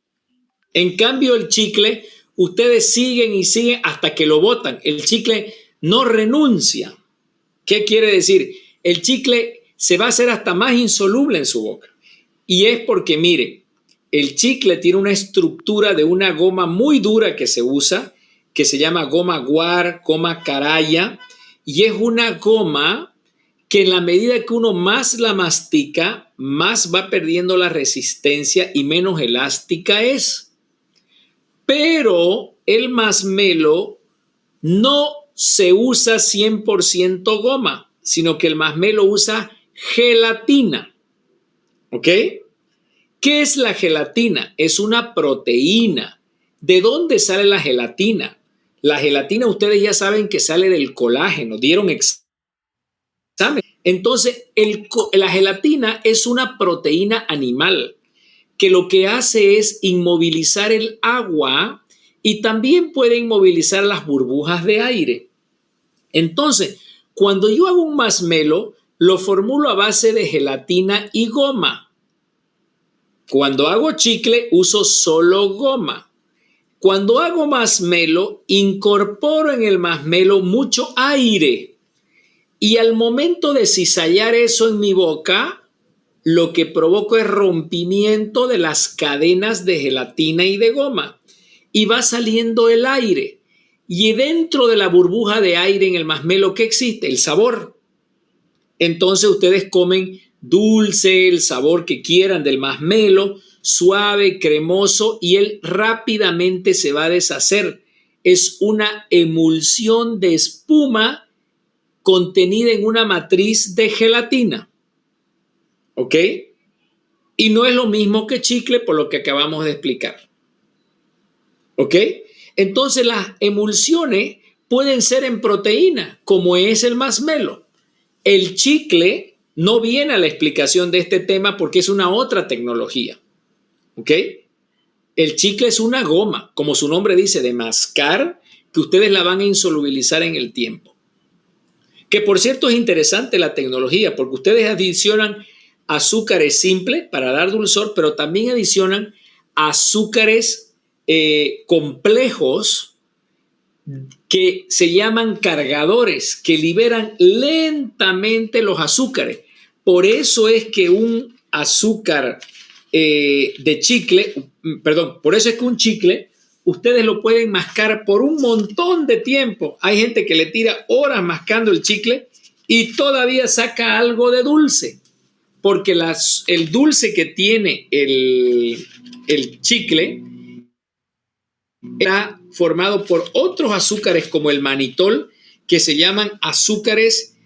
En cambio, el chicle, ustedes siguen y siguen hasta que lo botan. El chicle no renuncia. ¿Qué quiere decir? El chicle se va a hacer hasta más insoluble en su boca. Y es porque, mire, el chicle tiene una estructura de una goma muy dura que se usa, que se llama goma guar, goma caraya, y es una goma que en la medida que uno más la mastica, más va perdiendo la resistencia y menos elástica es. Pero el masmelo no se usa 100% goma, sino que el masmelo usa gelatina. ¿Ok? ¿Qué es la gelatina? Es una proteína. ¿De dónde sale la gelatina? La gelatina ustedes ya saben que sale del colágeno, dieron examen. Entonces, la gelatina es una proteína animal que lo que hace es inmovilizar el agua y también puede inmovilizar las burbujas de aire. Entonces, cuando yo hago un masmelo, lo formulo a base de gelatina y goma. Cuando hago chicle, uso solo goma. Cuando hago masmelo, incorporo en el masmelo mucho aire. Y al momento de cizallar eso en mi boca, lo que provoco es rompimiento de las cadenas de gelatina y de goma. Y va saliendo el aire. Y dentro de la burbuja de aire en el masmelo, ¿qué existe? El sabor. Entonces ustedes comen dulce, el sabor que quieran del masmelo, suave, cremoso, y él rápidamente se va a deshacer. Es una emulsión de espuma contenida en una matriz de gelatina. ¿Ok? Y no es lo mismo que chicle por lo que acabamos de explicar. ¿Ok? Entonces las emulsiones pueden ser en proteína, como es el masmelo. El chicle no viene a la explicación de este tema porque es una otra tecnología. ¿Ok? El chicle es una goma, como su nombre dice, de mascar, que ustedes la van a insolubilizar en el tiempo. Que por cierto es interesante la tecnología porque ustedes adicionan azúcares simples para dar dulzor, pero también adicionan azúcares complejos que se llaman cargadores, que liberan lentamente los azúcares. Por eso es que un azúcar por eso es que un chicle ustedes lo pueden mascar por un montón de tiempo. Hay gente que le tira horas mascando el chicle y todavía saca algo de dulce, porque el dulce que tiene el chicle está formado por otros azúcares como el manitol, que se llaman azúcares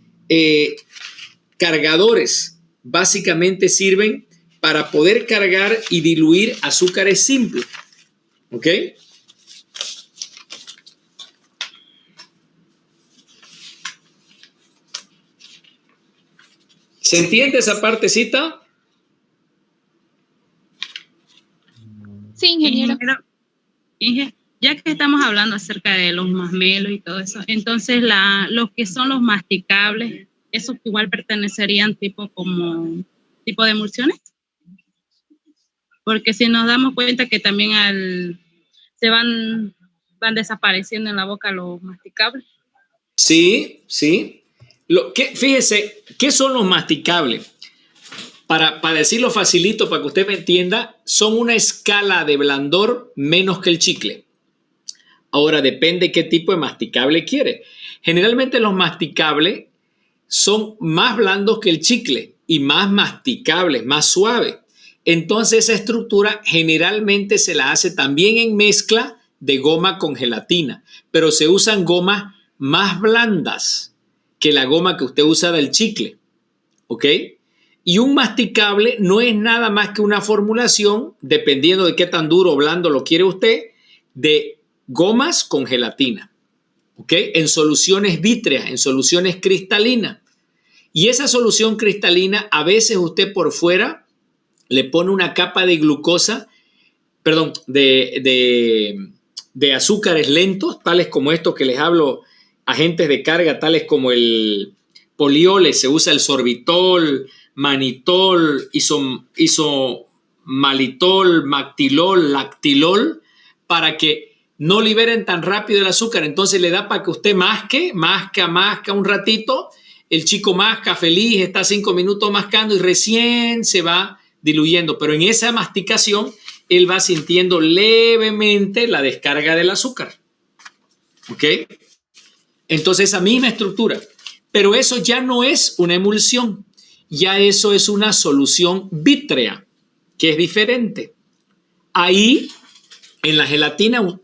cargadores. Básicamente sirven para poder cargar y diluir azúcares simples. ¿Ok? ¿Se entiende esa partecita? Sí, ingeniero. Ya que estamos hablando acerca de los masmelos y todo eso, entonces los que son los masticables, ¿esos igual pertenecerían tipo de emulsiones? Porque si nos damos cuenta que también se van desapareciendo en la boca los masticables. Sí, sí. Fíjese, ¿qué son los masticables? Para decirlo facilito, para que usted me entienda, son una escala de blandor menos que el chicle. Ahora, depende qué tipo de masticable quiere. Generalmente los masticables son más blandos que el chicle y más masticables, más suaves. Entonces esa estructura generalmente se la hace también en mezcla de goma con gelatina, pero se usan gomas más blandas que la goma que usted usa del chicle. ¿Ok? Y un masticable no es nada más que una formulación, dependiendo de qué tan duro o blando lo quiere usted, de gomas con gelatina, ¿ok? En soluciones vítreas, en soluciones cristalinas. Y esa solución cristalina, a veces usted por fuera le pone una capa de glucosa, perdón, de azúcares lentos, tales como estos que les hablo, agentes de carga, tales como el polioles, se usa el sorbitol, manitol, isomalitol, mactilol, lactilol, para que no liberen tan rápido el azúcar. Entonces le da para que usted masca un ratito, el chico masca feliz, está 5 minutos mascando y recién se va diluyendo. Pero en esa masticación, él va sintiendo levemente la descarga del azúcar. ¿Ok? Entonces, esa misma estructura. Pero eso ya no es una emulsión, ya eso es una solución vítrea, que es diferente. Ahí, en la gelatina,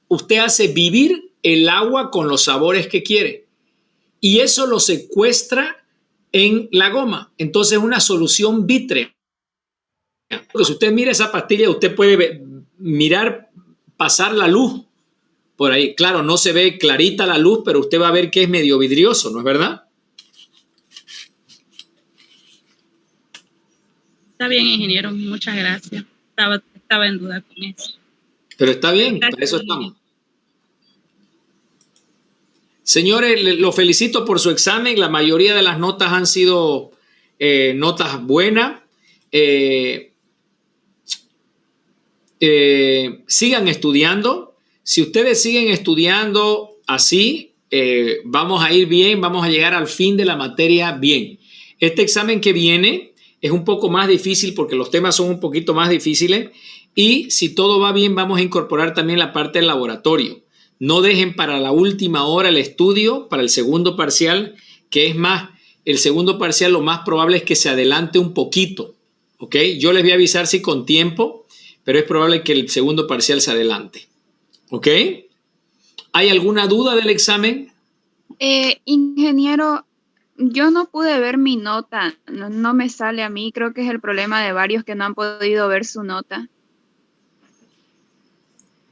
usted hace vivir el agua con los sabores que quiere y eso lo secuestra en la goma. Entonces, es una solución vítrea. Porque si usted mira esa pastilla, usted puede mirar pasar la luz por ahí. Claro, no se ve clarita la luz, pero usted va a ver que es medio vidrioso, ¿no es verdad? Está bien, ingeniero, muchas gracias. Estaba en duda con eso. Pero está bien, para eso estamos. Señores, los felicito por su examen. La mayoría de las notas han sido notas buenas. Sigan estudiando. Si ustedes siguen estudiando así, vamos a ir bien, vamos a llegar al fin de la materia bien. Este examen que viene es un poco más difícil porque los temas son un poquito más difíciles y si todo va bien vamos a incorporar también la parte del laboratorio. No dejen para la última hora el estudio para el segundo parcial, que es más, el segundo parcial lo más probable es que se adelante un poquito, ¿ok? Yo les voy a avisar si con tiempo, pero es probable que el segundo parcial se adelante. ¿Ok? ¿Hay alguna duda del examen? Ingeniero, yo no pude ver mi nota, no me sale a mí, creo que es el problema de varios que no han podido ver su nota.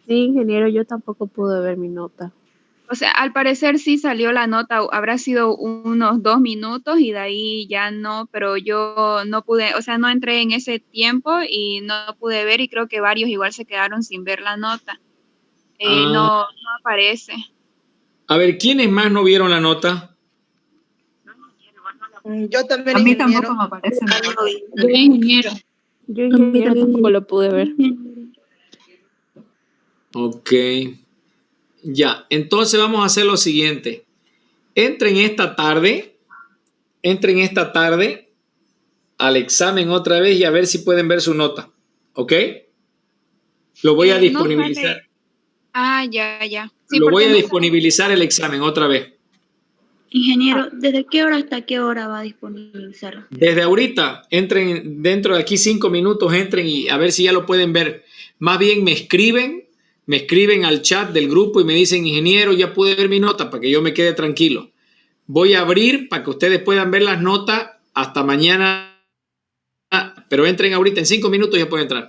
Sí, ingeniero, yo tampoco pude ver mi nota. O sea, al parecer sí salió la nota, habrá sido unos 2 minutos y de ahí ya no, pero yo no pude, o sea, no entré en ese tiempo y no pude ver y creo que varios igual se quedaron sin ver la nota. No aparece. A ver, ¿quiénes más no vieron la nota? Yo también, A mí ingeniero. tampoco me aparece. Yo, ingeniero. Yo, ingeniero, tampoco lo pude ver. Ok. Ya, entonces vamos a hacer lo siguiente. Entren esta tarde al examen otra vez y a ver si pueden ver su nota. ¿Ok? Lo voy a disponibilizar. Ya. Sí, Lo voy a disponibilizar el examen otra vez. Ingeniero, ¿desde qué hora hasta qué hora va a disponibilizar? Desde ahorita, entren dentro de aquí 5 minutos, entren y a ver si ya lo pueden ver. Más bien me escriben al chat del grupo y me dicen, ingeniero, ya pude ver mi nota para que yo me quede tranquilo. Voy a abrir para que ustedes puedan ver las notas hasta mañana, pero entren ahorita, en 5 minutos ya pueden entrar.